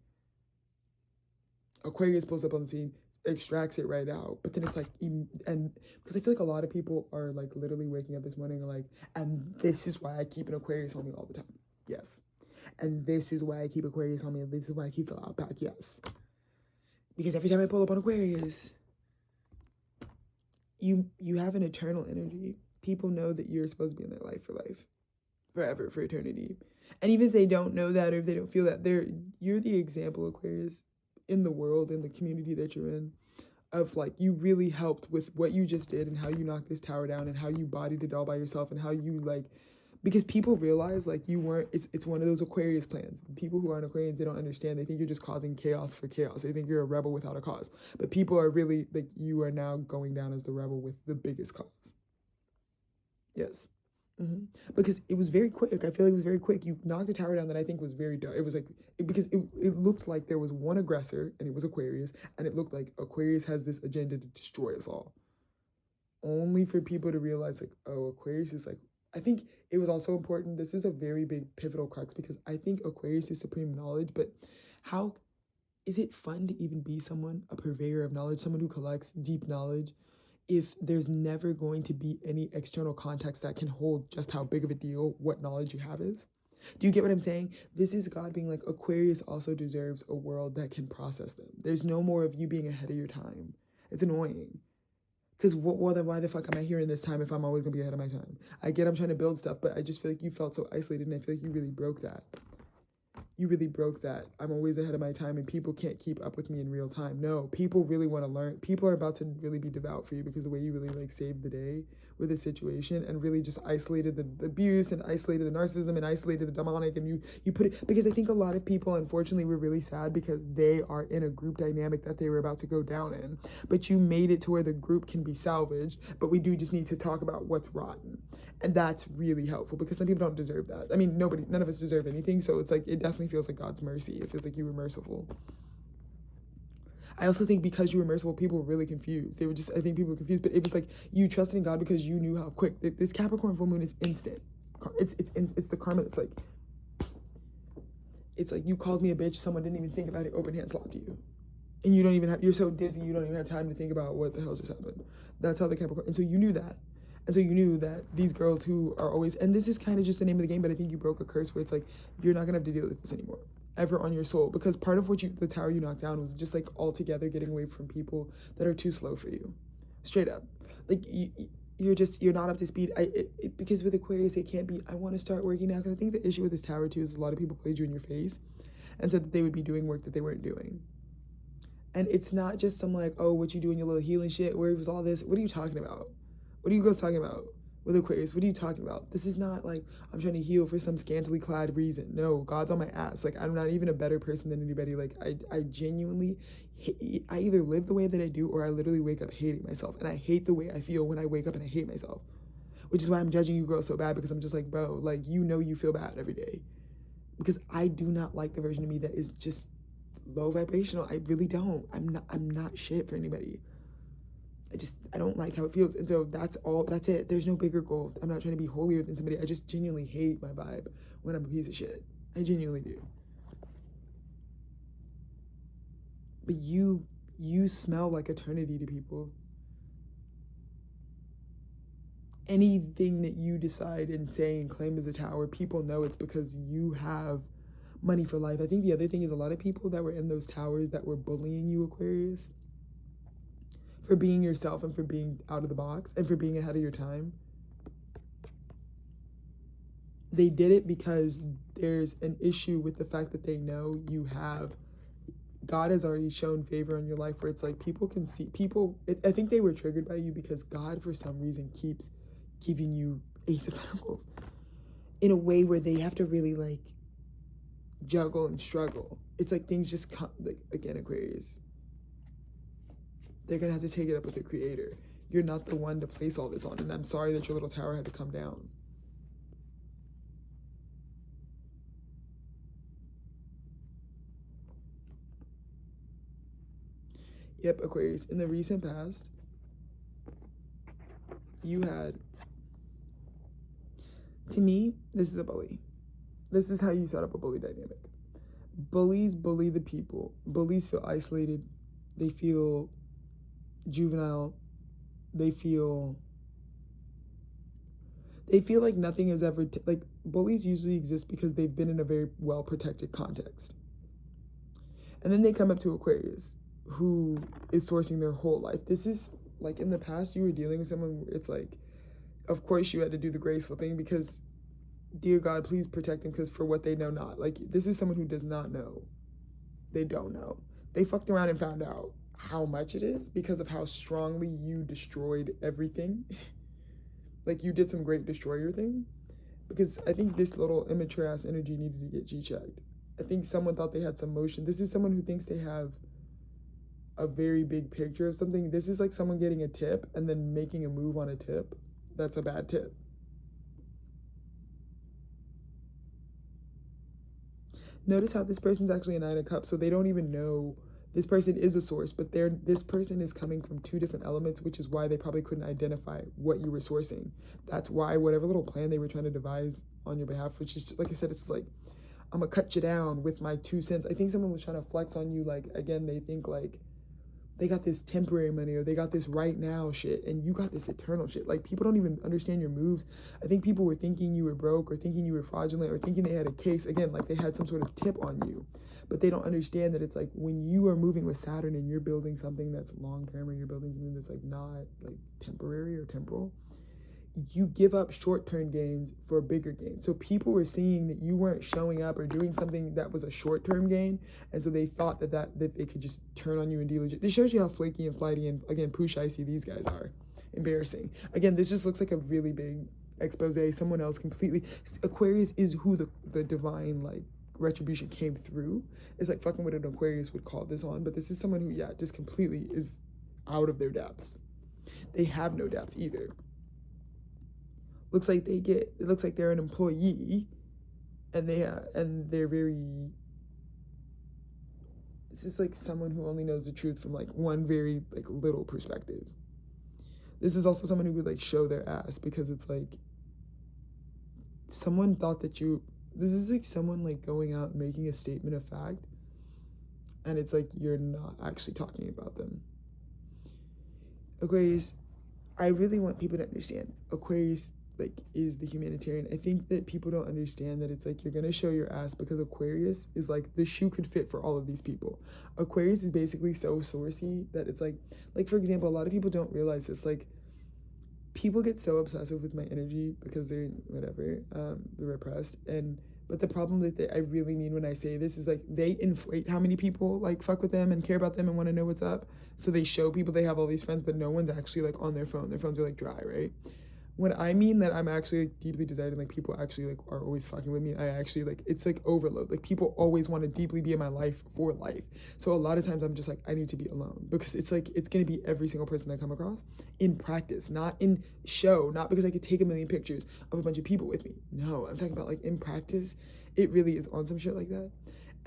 Speaker 2: Aquarius pulls up on the scene, extracts it right out, but then it's like, and because I feel like a lot of people are like literally waking up this morning and like, and this is why I keep an Aquarius on me all the time. Yes. And this is why I keep Aquarius on me, and this is why I keep the loud pack, yes. Because every time I pull up on Aquarius, you have an eternal energy. People know that you're supposed to be in their life for life. Forever, for eternity. And even if they don't know that, or if they don't feel that, you're the example, Aquarius, in the world, in the community that you're in, of like, you really helped with what you just did and how you knocked this tower down and how you bodied it all by yourself and how you like, because people realize like you weren't, it's one of those Aquarius plans. People who aren't Aquarians, they don't understand. They think you're just causing chaos for chaos. They think you're a rebel without a cause. But people are really like, you are now going down as the rebel with the biggest cause. Yes. Because it was very quick. I feel like it was very quick. You knocked the tower down that I think was very dark. It was like, because it looked like there was one aggressor and it was Aquarius. And it looked like Aquarius has this agenda to destroy us all. Only for people to realize like, oh, Aquarius is like, I think it was also important. This is a very big pivotal crux because I think Aquarius is supreme knowledge, but how is it fun to even be someone, a purveyor of knowledge, someone who collects deep knowledge, if there's never going to be any external context that can hold just how big of a deal what knowledge you have is? Do you get what I'm saying? This is God being like, Aquarius also deserves a world that can process them. There's no more of you being ahead of your time. It's annoying. Because why the fuck am I here in this time if I'm always going to be ahead of my time? I get I'm trying to build stuff, but I just feel like you felt so isolated, and I feel like you really broke that. You really broke that. I'm always ahead of my time, and people can't keep up with me in real time. No, people really want to learn. People are about to really be devout for you because the way you really like saved the day with the situation and really just isolated the abuse and isolated the narcissism and isolated the demonic, and you put it, because I think a lot of people unfortunately were really sad because they are in a group dynamic that they were about to go down in, but you made it to where the group can be salvaged, but we do just need to talk about what's rotten, and that's really helpful because some people don't deserve that. I mean, none of us deserve anything, so it's like, it definitely feels like God's mercy. It feels like you were merciful. I also think because you were merciful, people were really confused. I think people were confused, but it was like you trusted in God because you knew how quick. This Capricorn full moon is instant. It's the karma that's like, it's like you called me a bitch, someone didn't even think about it, open hand slapped you. And you're so dizzy, you don't even have time to think about what the hell just happened. That's how the Capricorn, and so you knew that. And so you knew that these girls who are always, and this is kind of just the name of the game, but I think you broke a curse where it's like, you're not going to have to deal with this anymore, ever on your soul. Because part of the tower you knocked down was just like altogether getting away from people that are too slow for you. Straight up. Like, you're not up to speed. Because with Aquarius, it can't be, I want to start working now. Because I think the issue with this tower too is a lot of people played you in your face and said that they would be doing work that they weren't doing. And it's not just some like, oh, what you doing, your little healing shit, where was all this? What are you talking about? What are you girls talking about with Aquarius? What are you talking about? This is not like I'm trying to heal for some scantily clad reason. No, God's on my ass. Like, I'm not even a better person than anybody. Like, I genuinely, I either live the way that I do or I literally wake up hating myself. And I hate the way I feel when I wake up and I hate myself. Which is why I'm judging you girls so bad, because I'm just like, bro, like, you feel bad every day. Because I do not like the version of me that is just low vibrational. I really don't. I'm not shit for anybody. I don't like how it feels. And so that's it. There's no bigger goal. I'm not trying to be holier than somebody. I just genuinely hate my vibe when I'm a piece of shit. I genuinely do. But you smell like eternity to people. Anything that you decide and say and claim as a tower, people know it's because you have money for life. I think the other thing is a lot of people that were in those towers that were bullying you, Aquarius, for being yourself and for being out of the box and for being ahead of your time. They did it because there's an issue with the fact that they know God has already shown favor in your life where it's like people can see, I think they were triggered by you because God for some reason keeps giving you Ace of Pentacles in a way where they have to really like juggle and struggle. It's like things just come, like, again, Aquarius, they're going to have to take it up with the creator. You're not the one to place all this on. And I'm sorry that your little tower had to come down. Yep, Aquarius, in the recent past, you had, to me, this is a bully. This is how you set up a bully dynamic. Bullies bully the people. Bullies feel isolated. They feel juvenile. They feel like nothing has ever like bullies usually exist because they've been in a very well protected context, and then they come up to Aquarius who is sourcing their whole life. This is like, in the past you were dealing with someone where it's like, of course you had to do the graceful thing because, dear God, please protect them, because for what they know not. Like, this is someone who does not know. They don't know. They fucked around and found out. how much it is because of how strongly you destroyed everything. Like, you did some great destroyer thing. Because I think this little immature ass energy needed to get G-checked. I think someone thought they had some motion. This is someone who thinks they have a very big picture of something. This is like someone getting a tip and then making a move on a tip. That's a bad tip. Notice how this person's actually a 9 of Cups, so they don't even know this person is a source, but this person is coming from 2 different elements, which is why they probably couldn't identify what you were sourcing. That's why whatever little plan they were trying to devise on your behalf, which is just, like I said, it's like, I'm gonna cut you down with my 2 cents. I think someone was trying to flex on you, like, again, they think like they got this temporary money or they got this right now shit and you got this eternal shit. Like, people don't even understand your moves. I think people were thinking you were broke or thinking you were fraudulent or thinking they had a case, again, like they had some sort of tip on you. But they don't understand that it's like when you are moving with Saturn and you're building something that's long-term or you're building something that's like not like temporary or temporal, you give up short-term gains for bigger gains. So people were seeing that you weren't showing up or doing something that was a short-term gain, and so they thought that they could just turn on you and delegitimize. This shows you how flaky and flighty and, again, poosh-icy these guys are. Embarrassing. Again, this just looks like a really big expose. Someone else completely. Aquarius is who the divine, like, retribution came through. It's like fucking what an Aquarius would call this on, but this is someone who, yeah, just completely is out of their depths. They have no depth either. Looks like it looks like they're an employee and they're very, it's just like someone who only knows the truth from like one very like little perspective. This is also someone who would like show their ass because it's like someone thought that this is like someone like going out and making a statement of fact, and it's like you're not actually talking about them. Aquarius, I really want people to understand Aquarius like is the humanitarian. I think that people don't understand that it's like you're gonna show your ass because Aquarius is like the shoe could fit for all of these people. Aquarius is basically so sourcey that it's like for example, a lot of people don't realize this. Like, people get so obsessive with my energy because they're whatever, they're repressed. But the problem that I really mean when I say this is like they inflate how many people like fuck with them and care about them and want to know what's up. So they show people they have all these friends, but no one's actually like on their phone. Their phones are like dry, right? When I mean that I'm actually like deeply desired and like people actually like are always fucking with me, I actually like, it's like overload. Like, people always want to deeply be in my life for life. So a lot of times I'm just like, I need to be alone because it's like, it's going to be every single person I come across in practice, not in show, not because I could take a million pictures of a bunch of people with me. No, I'm talking about like in practice, it really is on some shit like that.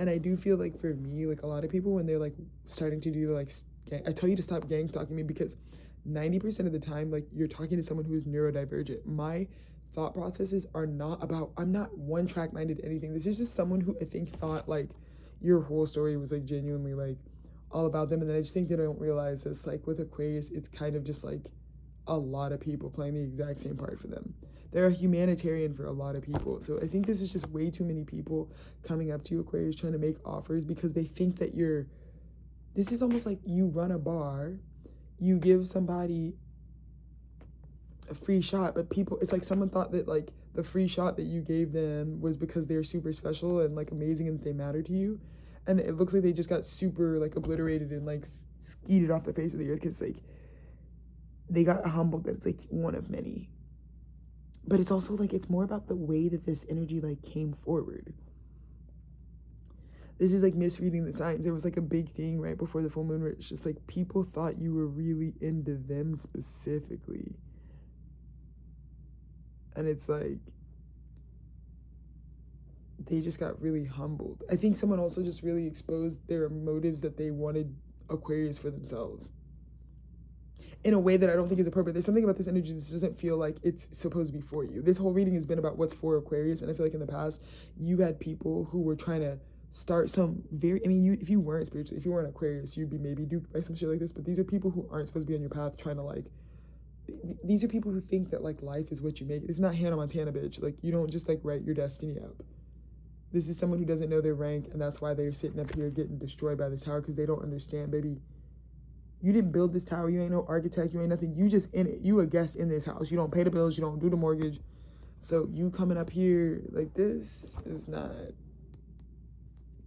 Speaker 2: And I do feel like for me, like a lot of people when they're like starting to do like, I tell you to stop gang stalking me because 90% of the time, like, you're talking to someone who is neurodivergent. My thought processes are not about, I'm not one-track minded anything. This is just someone who I think thought, like, your whole story was, like, genuinely, like, all about them. And then I just think they don't realize this, like, with Aquarius, it's kind of just, like, a lot of people playing the exact same part for them. They're a humanitarian for a lot of people. So I think this is just way too many people coming up to you, Aquarius, trying to make offers because they think that this is almost like you run a bar, you give somebody a free shot, but people, it's like someone thought that like the free shot that you gave them was because they're super special and like amazing and they matter to you, and it looks like they just got super like obliterated and like skeeted off the face of the earth because like they got humbled that it's like one of many. But it's also like it's more about the way that this energy like came forward. This is like misreading the signs. There was like a big thing right before the full moon where it's just like people thought you were really into them specifically. And it's like they just got really humbled. I think someone also just really exposed their motives that they wanted Aquarius for themselves in a way that I don't think is appropriate. There's something about this energy that doesn't feel like it's supposed to be for you. This whole reading has been about what's for Aquarius, and I feel like in the past you had people who were trying to start some very, I mean, if you weren't spiritual, if you weren't Aquarius, you'd be maybe duped by some shit like this, but these are people who aren't supposed to be on your path trying to like, these are people who think that like life is what you make. It's not Hannah Montana, bitch. Like, you don't just like write your destiny up. This is someone who doesn't know their rank, and that's why they're sitting up here getting destroyed by this tower, because they don't understand, baby. You didn't build this tower. You ain't no architect. You ain't nothing. You just in it. You a guest in this house. You don't pay the bills. You don't do the mortgage. So you coming up here like this is not,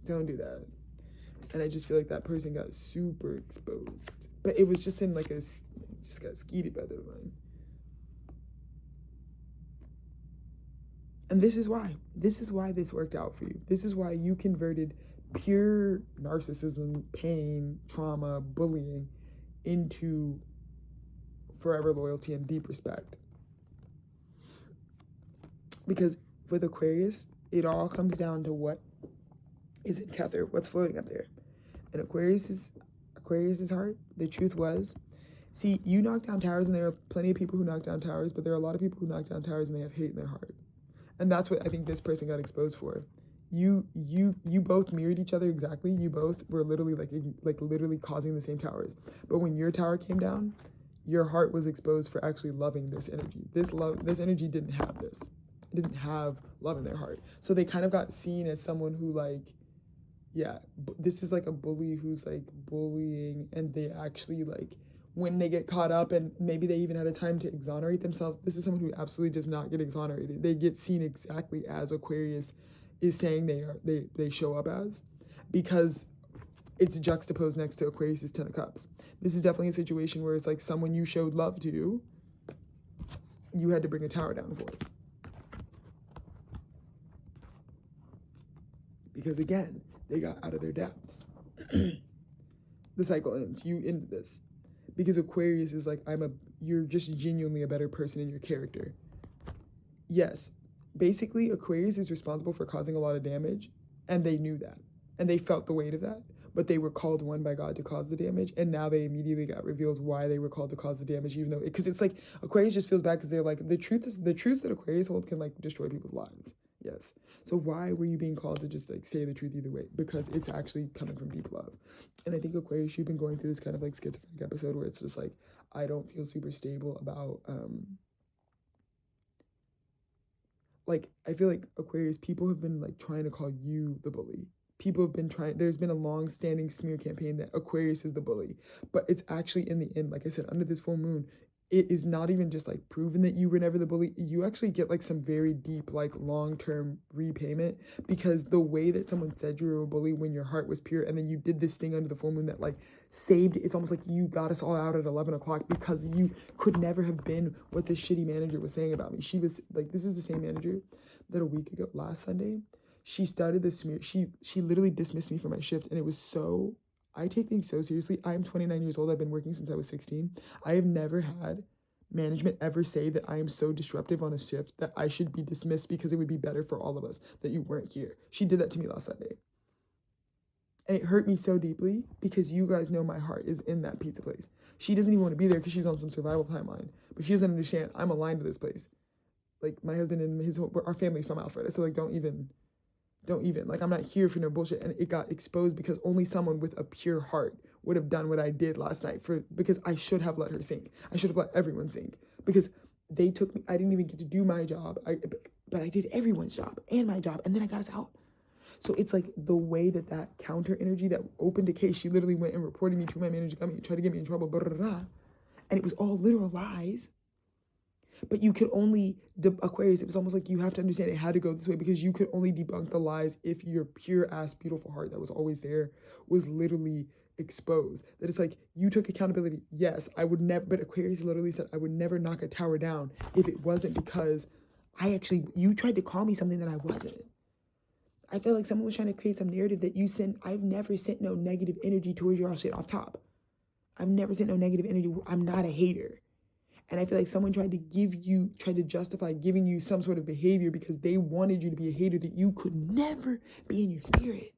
Speaker 2: don't do that. And I just feel like that person got super exposed. But it was just in like just got skeeted by the divine. And this is why this worked out for you. This is why you converted pure narcissism, pain, trauma, bullying into forever loyalty and deep respect. Because with Aquarius, it all comes down to what is in Kether, what's floating up there. And Aquarius's heart, the truth was, see, you knock down towers, and there are plenty of people who knock down towers, but there are a lot of people who knock down towers and they have hate in their heart. And that's what I think this person got exposed for. You both mirrored each other exactly. You both were literally like literally causing the same towers. But when your tower came down, your heart was exposed for actually loving this energy. This energy didn't have this. It didn't have love in their heart. So they kind of got seen as someone who like, yeah, this is like a bully who's like bullying, and they actually like, when they get caught up and maybe they even had a time to exonerate themselves, this is someone who absolutely does not get exonerated. They get seen exactly as Aquarius is saying they show up as, because it's juxtaposed next to Aquarius's Ten of Cups. This is definitely a situation where it's like someone you showed love to, you had to bring a tower down for it. Because again, they got out of their depths. The cycle ends. You end this. Because Aquarius is like, you're just genuinely a better person in your character. Yes, basically Aquarius is responsible for causing a lot of damage, and they knew that. And they felt the weight of that, but they were called one by God to cause the damage, and now they immediately got revealed why they were called to cause the damage, even though, because it's like, Aquarius just feels bad because they're like, the truths that Aquarius hold can like destroy people's lives. Yes. So why were you being called to just like say the truth either way? Because it's actually coming from deep love. And I think Aquarius, you've been going through this kind of like schizophrenic episode where it's just like, I don't feel super stable about, like, I feel like Aquarius, people have been like trying to call you the bully. People have been there's been a long-standing smear campaign that Aquarius is the bully. But it's actually, in the end, like I said, under this full moon, it is not even just like proven that you were never the bully. You actually get like some very deep, like long-term repayment, because the way that someone said you were a bully when your heart was pure, and then you did this thing under the full moon that like saved, it's almost like you got us all out at 11 o'clock because you could never have been what this shitty manager was saying about me. She was like, this is the same manager that a week ago, last Sunday, she started this smear. She literally dismissed me from my shift, and it was so, I take things so seriously. I'm 29 years old. I've been working since I was 16. I have never had management ever say that I am so disruptive on a shift that I should be dismissed because it would be better for all of us that you weren't here. She did that to me last Sunday. And it hurt me so deeply because you guys know my heart is in that pizza place. She doesn't even want to be there because she's on some survival timeline. But she doesn't understand I'm aligned to this place. Like, my husband and our family's from Alpharetta. So, like, don't even, like, I'm not here for no bullshit. And it got exposed because only someone with a pure heart would have done what I did last night, because I should have let her sink. I should have let everyone sink, because they took me. I didn't even get to do my job. But I did everyone's job and my job, and then I got us out. So it's like the way that counter energy that opened a case, she literally went and reported me to my manager, tried to get me in trouble, blah, blah, blah, and it was all literal lies. But you could only, Aquarius, it was almost like you have to understand it had to go this way, because you could only debunk the lies if your pure ass beautiful heart that was always there was literally exposed. That it's like, you took accountability. Yes, I would never, but Aquarius literally said, I would never knock a tower down if it wasn't because you tried to call me something that I wasn't. I felt like someone was trying to create some narrative that you sent. I've never sent no negative energy towards your shit off top. I've never sent no negative energy. I'm not a hater. And I feel like someone tried to justify giving you some sort of behavior because they wanted you to be a hater that you could never be in your spirit.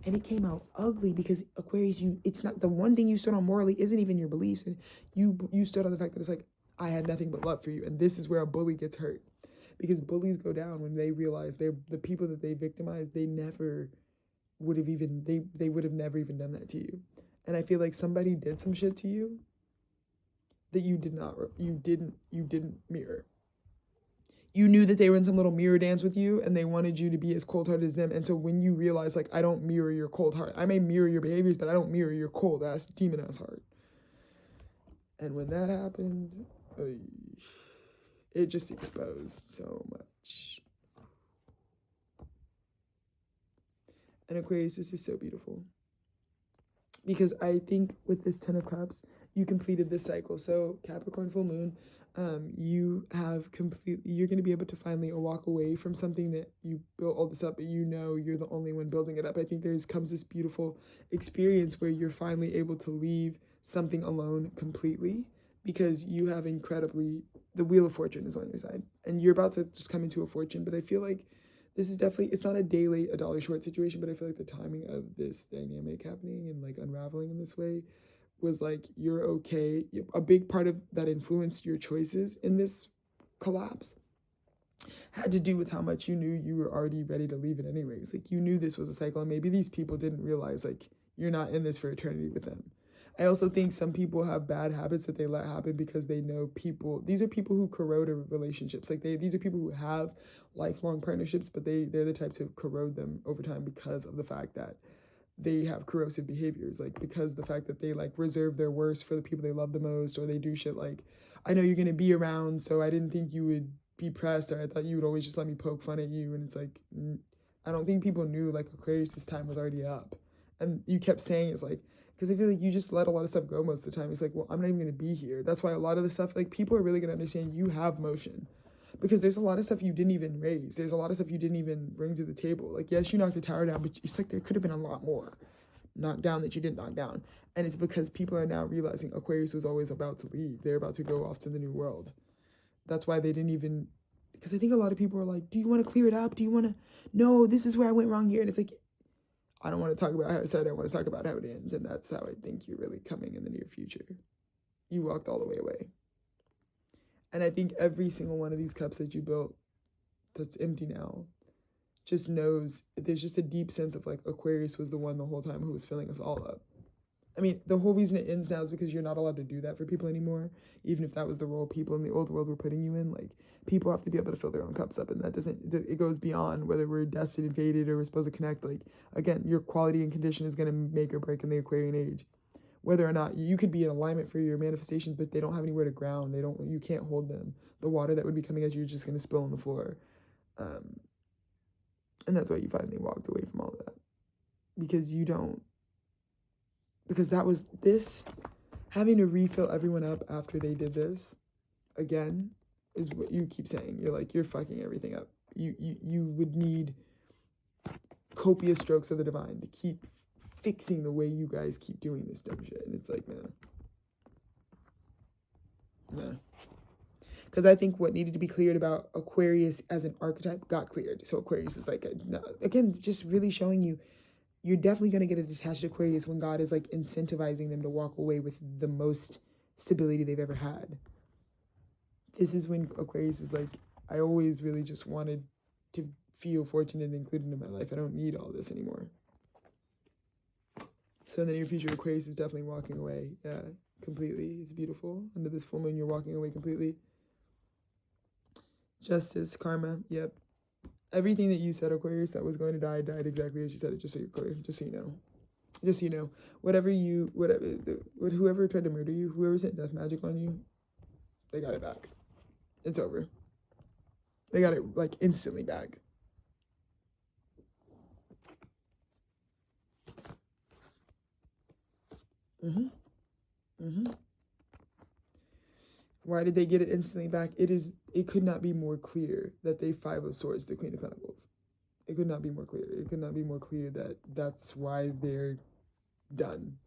Speaker 2: And it came out ugly because Aquarius, it's not, the one thing you stood on morally isn't even your beliefs. And you stood on the fact that it's like, I had nothing but love for you. And this is where a bully gets hurt. Because bullies go down when they realize the people that they victimize, they never would have even, they would have never even done that to you. And I feel like somebody did some shit to you that you didn't mirror. You knew that they were in some little mirror dance with you, and they wanted you to be as cold-hearted as them. And so when you realize, like, I don't mirror your cold heart. I may mirror your behaviors, but I don't mirror your cold-ass, demon-ass heart. And when that happened, it just exposed so much. And Aquarius, this is so beautiful. because I think with this 10 of Cups, you completed this cycle. So Capricorn full moon, you have completely, you're going to be able to finally walk away from something that you built all this up, but you know you're the only one building it up. I think comes this beautiful experience where you're finally able to leave something alone completely, because you have the wheel of fortune is on your side, and you're about to just come into a fortune. But I feel like this is definitely, it's not a day late, a dollar short situation, but I feel like the timing of this dynamic happening and like unraveling in this way was like, you're okay. A big part of that influenced your choices in this collapse had to do with how much you knew you were already ready to leave it anyways. Like, you knew this was a cycle, and maybe these people didn't realize like you're not in this for eternity with them. I also think some people have bad habits that they let happen because they know people. These are people who corrode relationships. Like, these are people who have lifelong partnerships, but they're the type to corrode them over time because of the fact that they have corrosive behaviors. Like, because the fact that they like reserve their worst for the people they love the most, or they do shit like, I know you're gonna be around, so I didn't think you would be pressed, or I thought you would always just let me poke fun at you. And it's like, I don't think people knew like Aquarius, this time was already up. And you kept saying it's like, because I feel like you just let a lot of stuff go most of the time. It's like, well, I'm not even going to be here. That's why a lot of the stuff, like, people are really going to understand you have motion. Because there's a lot of stuff you didn't even raise. There's a lot of stuff you didn't even bring to the table. Like, yes, you knocked the tower down, but it's like there could have been a lot more knocked down that you didn't knock down. And it's because people are now realizing Aquarius was always about to leave. They're about to go off to the new world. That's why they didn't even, because I think a lot of people are like, do you want to clear it up? Do you want to, no, this is where I went wrong here. And it's like, I don't want to talk about how I said, I want to talk about how it ends. And that's how I think you're really coming in the near future. You walked all the way away. And I think every single one of these cups that you built that's empty now just knows, there's just a deep sense of like Aquarius was the one the whole time who was filling us all up. I mean, the whole reason it ends now is because you're not allowed to do that for people anymore. Even if that was the role people in the old world were putting you in, like, people have to be able to fill their own cups up. And that it goes beyond whether we're destined and fated or we're supposed to connect. Like, again, your quality and condition is going to make or break in the Aquarian age. Whether or not you could be in alignment for your manifestations, but they don't have anywhere to ground. You can't hold them. The water that would be coming at you is just going to spill on the floor. And that's why you finally walked away from all of that. Because that was this, having to refill everyone up after they did this, again, is what you keep saying. You're like, you're fucking everything up. You would need copious strokes of the divine to keep fixing the way you guys keep doing this dumb shit. And it's like, nah. Because I think what needed to be cleared about Aquarius as an archetype got cleared. So Aquarius is like, again, just really showing you, you're definitely going to get a detached Aquarius when God is like incentivizing them to walk away with the most stability they've ever had. This is when Aquarius is like, I always really just wanted to feel fortunate and included in my life. I don't need all this anymore. So in the near future, Aquarius is definitely walking away. Yeah, completely. It's beautiful. Under this full moon, you're walking away completely. Justice, karma, yep. Everything that you said, Aquarius, that was going to die, died exactly as you said it, just so you're clear, just so you know. Just so you know. Whoever tried to murder you, whoever sent death magic on you, they got it back. It's over. They got it, like, instantly back. Why did they get it instantly back? It could not be more clear that they Five of Swords, the Queen of Pentacles. It could not be more clear. It could not be more clear that that's why they're done.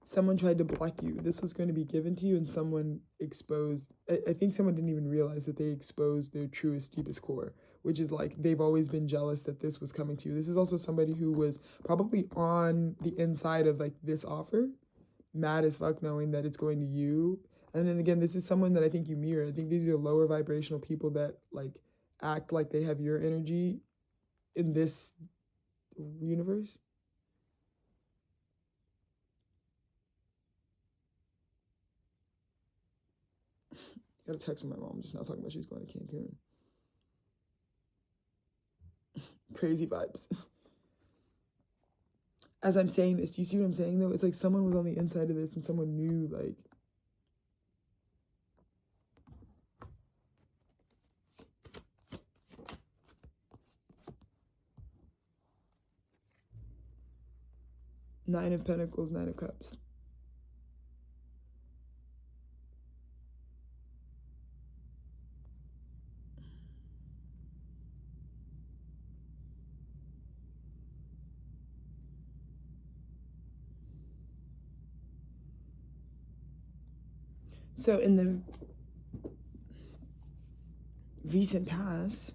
Speaker 2: Someone tried to block you. This was going to be given to you, and someone exposed. I think someone didn't even realize that they exposed their truest, deepest core, which is like they've always been jealous that this was coming to you. This is also somebody who was probably on the inside of like this offer, mad as fuck knowing that it's going to you. And then again, this is someone that I think you mirror. I think these are lower vibrational people that like act like they have your energy in this universe. Got a text from my mom just now talking about she's going to Cancun. Crazy vibes. As I'm saying this, do you see what I'm saying though? It's like someone was on the inside of this and someone knew like, Nine of Pentacles, Nine of Cups. So in the recent past,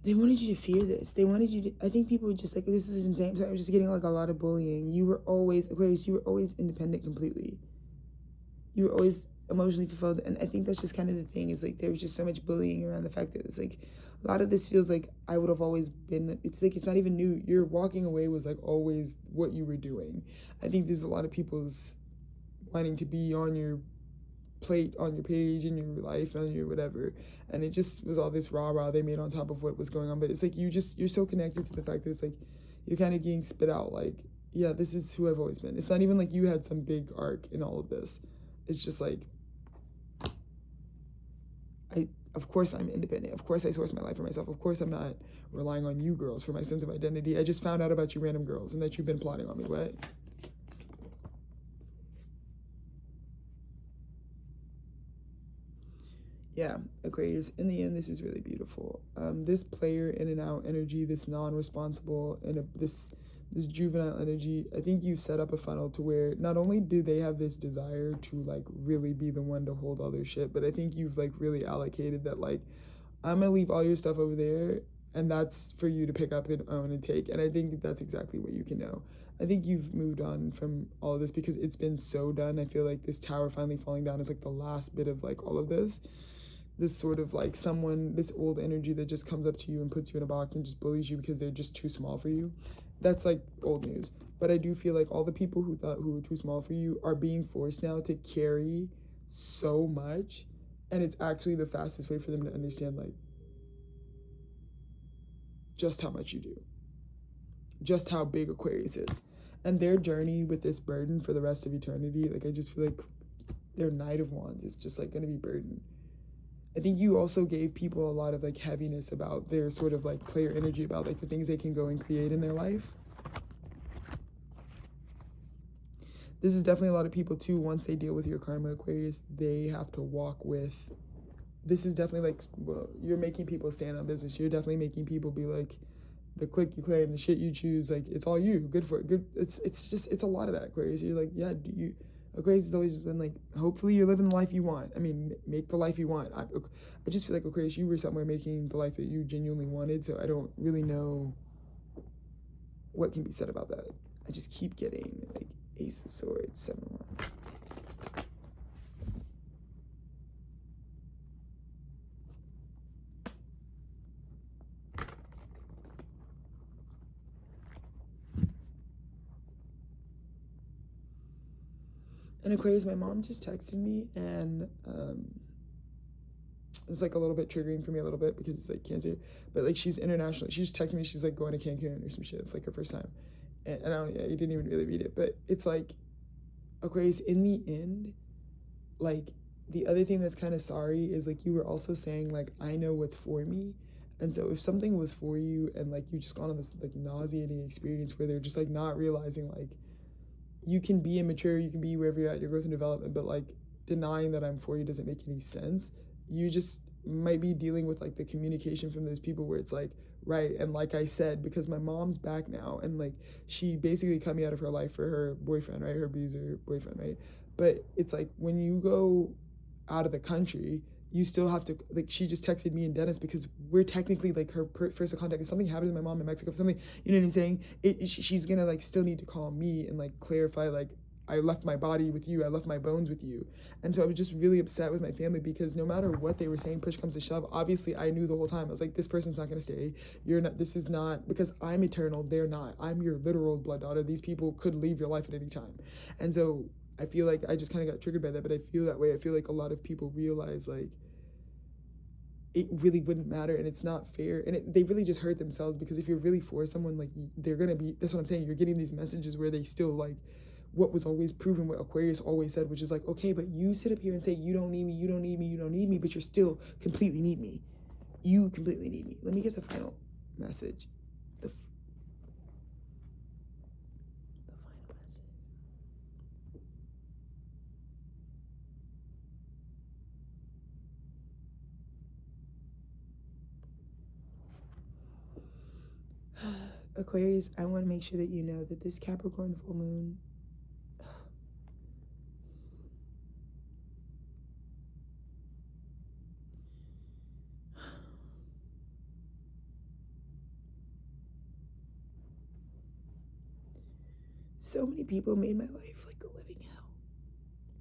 Speaker 2: they wanted you to fear this. They wanted you to, I think people were just like, this is insane. So I was just getting like a lot of bullying. You were always, Aquarius, you were always independent completely. You were always emotionally fulfilled. And I think that's just kind of the thing, is like there was just so much bullying around the fact that it's like a lot of this feels like I would have always been, it's like it's not even new. Your walking away was like always what you were doing. I think there's a lot of people's wanting to be on your plate, on your page, in your life, on your whatever, and it just was all this rah-rah they made on top of what was going on. But it's like you're so connected to the fact that it's like you're kind of getting spit out like, yeah, this is who I've always been. It's not even like you had some big arc in all of this. It's just like, of course I'm independent. Of course I source my life for myself. Of course I'm not relying on you girls for my sense of identity. I just found out about you random girls and that you've been plotting on me. What? Yeah, Aquarius, in the end, this is really beautiful. This player in and out energy, this non-responsible, and this juvenile energy, I think you've set up a funnel to where not only do they have this desire to like really be the one to hold all their shit, but I think you've like really allocated that like, I'm gonna leave all your stuff over there and that's for you to pick up and own and take. And I think that's exactly what you can know. I think you've moved on from all of this because it's been so done. I feel like this tower finally falling down is like the last bit of like all of this. This sort of like someone, this old energy that just comes up to you and puts you in a box and just bullies you because they're just too small for you. That's like old news. But I do feel like all the people who thought who were too small for you are being forced now to carry so much. And it's actually the fastest way for them to understand like just how much you do. Just how big Aquarius is. And their journey with this burden for the rest of eternity, like I just feel like their Knight of Wands is just like gonna be burdened. I think you also gave people a lot of like heaviness about their sort of like player energy, about like the things they can go and create in their life. This is definitely a lot of people too, once they deal with your karma, Aquarius, they have to walk with, this is definitely like, well, you're making people stand on business. You're definitely making people be like, the click you claim, the shit you choose, like it's all you, good for it, good. It's just, it's a lot of that, Aquarius. You're like, yeah, Aquarius has always been like, hopefully you're living the life you want. I mean, make the life you want. I just feel like, Aquarius, you were somewhere making the life that you genuinely wanted, so I don't really know what can be said about that. I just keep getting like Ace of Swords, 7-1. And Aquarius, my mom just texted me, and it's like a little bit triggering for me a little bit because it's like Cancer, but like she's international. She just texted me, she's like going to Cancun or some shit. It's like her first time, and I don't, yeah, you didn't even really read it, but it's like, Aquarius, in the end, like the other thing that's kind of sorry is like you were also saying like, I know what's for me. And so if something was for you and like you just gone on this like nauseating experience where they're just like not realizing like you can be immature, you can be wherever you're at, your growth and development, but like denying that I'm for you doesn't make any sense. You just might be dealing with like the communication from those people where it's like, right, and like I said, because my mom's back now and like she basically cut me out of her life for her boyfriend, right, her abuser boyfriend, right? But it's like when you go out of the country, you still have to, like, she just texted me and Dennis because we're technically like her first contact. If something happens to my mom in Mexico, if something, you know what I'm saying, she's gonna like still need to call me and like clarify like, I left my body with you, I left my bones with you. And so I was just really upset with my family because no matter what they were saying, push comes to shove, obviously I knew the whole time. I was like, this person's not gonna stay. You're not, this is not, because I'm eternal, they're not. I'm your literal blood daughter. These people could leave your life at any time. And so I feel like I just kind of got triggered by that, but I feel that way. I feel like a lot of people realize like, it really wouldn't matter and it's not fair, and they really just hurt themselves because if you're really for someone, like they're gonna be, that's what I'm saying, you're getting these messages where they still like what was always proven, what Aquarius always said, which is like, okay, but you sit up here and say, you don't need me, you don't need me, you don't need me, but you're still completely need me. You completely need me. Let me get the final message. The final message. Aquarius, I want to make sure that you know that this Capricorn full moon, so many people made my life like a living hell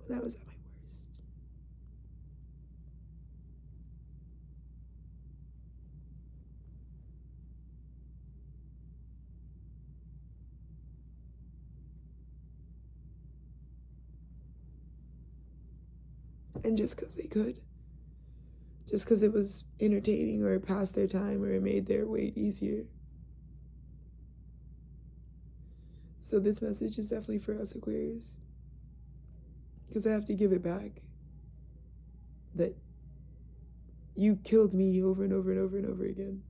Speaker 2: when I was at my worst. And just because they could, just because it was entertaining or it passed their time or it made their wait easier. So this message is definitely for us, Aquarius, because I have to give it back. That you killed me over and over and over and over again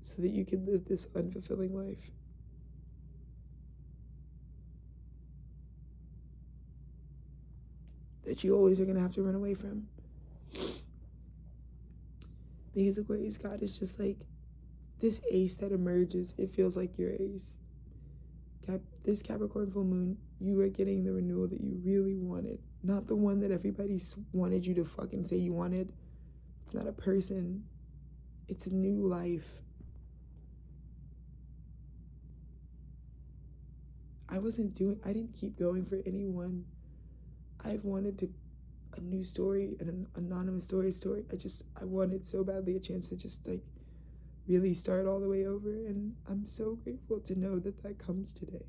Speaker 2: so that you could live this unfulfilling life. That you always are going to have to run away from. Because Aquarius, God is just like this ace that emerges. It feels like your ace. This Capricorn full moon, you are getting the renewal that you really wanted. Not the one that everybody wanted you to fucking say you wanted. It's not a person. It's a new life. I didn't keep going for anyone. I've wanted a new story, an anonymous story. I wanted so badly a chance to just like really start all the way over. And I'm so grateful to know that that comes today.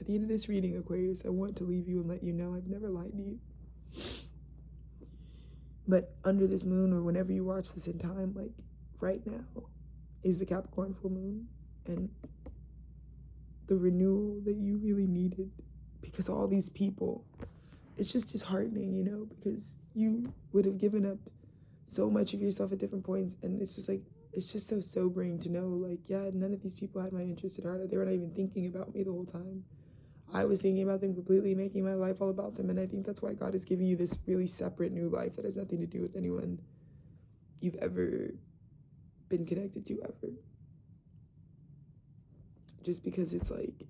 Speaker 2: At the end of this reading, Aquarius, I want to leave you and let you know I've never lied to you. But under this moon, or whenever you watch this in time, like right now, is the Capricorn full moon. And the renewal that you really needed. Because all these people, it's just disheartening, you know, because you would have given up so much of yourself at different points. And it's just like, it's just so sobering to know, like, yeah, none of these people had my interest at heart. They were not even thinking about me the whole time. I was thinking about them completely, making my life all about them. And I think that's why God is giving you this really separate new life that has nothing to do with anyone you've ever been connected to ever. Just because it's like,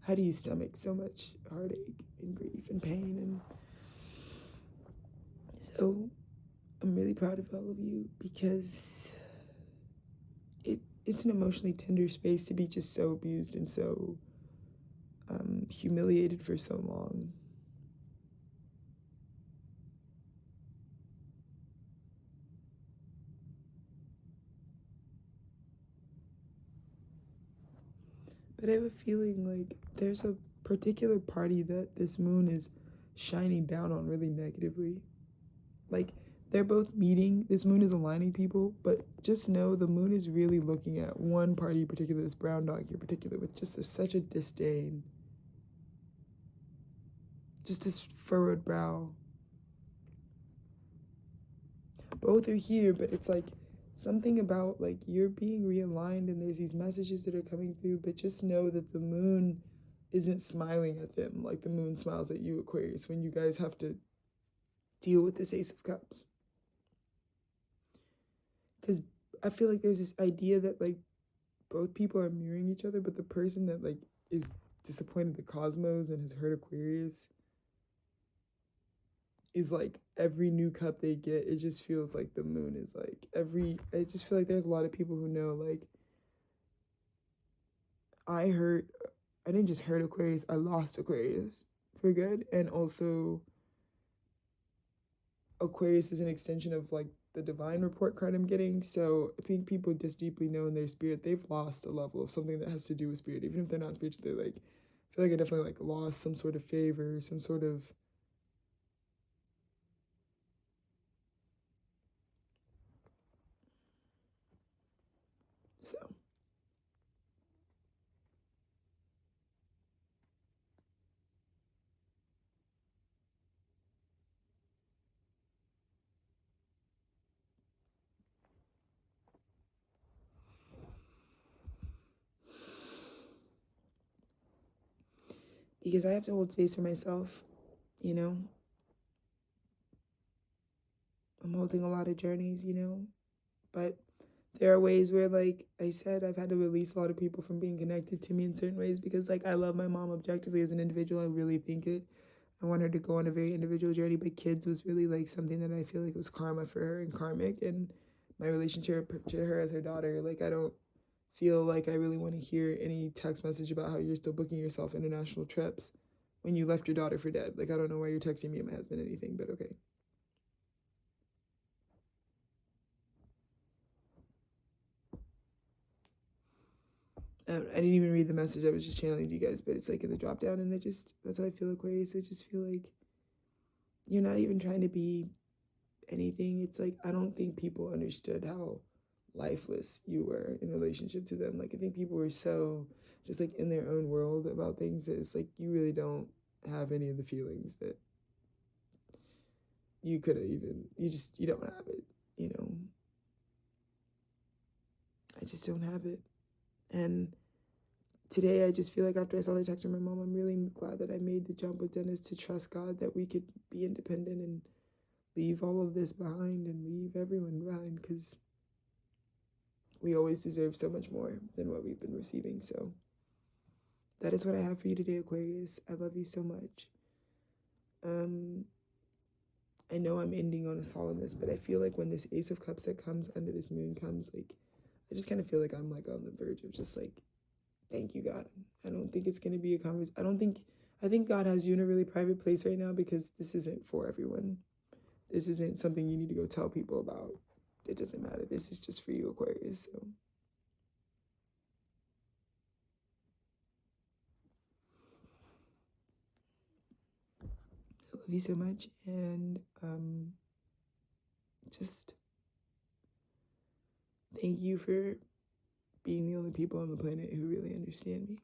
Speaker 2: how do you stomach so much heartache and grief and pain? And so I'm really proud of all of you, because it's an emotionally tender space to be just so abused and so humiliated for so long. But I have a feeling like there's a particular party that this moon is shining down on really negatively. Like, they're both meeting. This moon is aligning people, but just know the moon is really looking at one party in particular, this brown dog here in particular, with just such a disdain. Just this furrowed brow. Both are here, but it's like something about like you're being realigned and there's these messages that are coming through, but just know that the moon isn't smiling at them like the moon smiles at you, Aquarius, when you guys have to deal with this Ace of Cups. Because I feel like there's this idea that like both people are mirroring each other, but the person that like is disappointed the cosmos and has hurt Aquarius is like every new cup they get, it just feels like the moon is like I just feel like there's a lot of people who know like I didn't just hurt Aquarius, I lost Aquarius for good. And also Aquarius is an extension of like the divine report card I'm getting. So I think people just deeply know in their spirit they've lost a level of something that has to do with spirit, even if they're not spiritual. They like I feel like I definitely like lost some sort of favor, some sort of so because I have to hold space for myself, you know. I'm holding a lot of journeys, you know, but there are ways where, like I said, I've had to release a lot of people from being connected to me in certain ways because, like, I love my mom objectively as an individual. I really think it. I want her to go on a very individual journey, but kids was really like something that I feel like was karma for her and karmic. And my relationship to her as her daughter, like, I don't feel like I really want to hear any text message about how you're still booking yourself international trips when you left your daughter for dead. Like, I don't know why you're texting me and my husband anything, but okay. I didn't even read the message. I was just channeling to you guys, but it's like in the drop down, and that's how I feel, Aquarius. I just feel like you're not even trying to be anything. It's like, I don't think people understood how lifeless you were in relationship to them. Like, I think people were so just like in their own world about things that it's like you really don't have any of the feelings that you could have even, you don't have it, you know. I just don't have it. And today, I just feel like after I saw the text from my mom, I'm really glad that I made the jump with Dennis to trust God that we could be independent and leave all of this behind and leave everyone behind, because we always deserve so much more than what we've been receiving. So that is what I have for you today, Aquarius. I love you so much. I know I'm ending on a solemnness, but I feel like when this Ace of Cups that comes under this moon comes, like, I just kind of feel like I'm like on the verge of just like, thank you, God. I don't think it's going to be a conversation. I think God has you in a really private place right now, because this isn't for everyone. This isn't something you need to go tell people about. It doesn't matter. This is just for you, Aquarius. So I love you so much. And just thank you for being the only people on the planet who really understand me.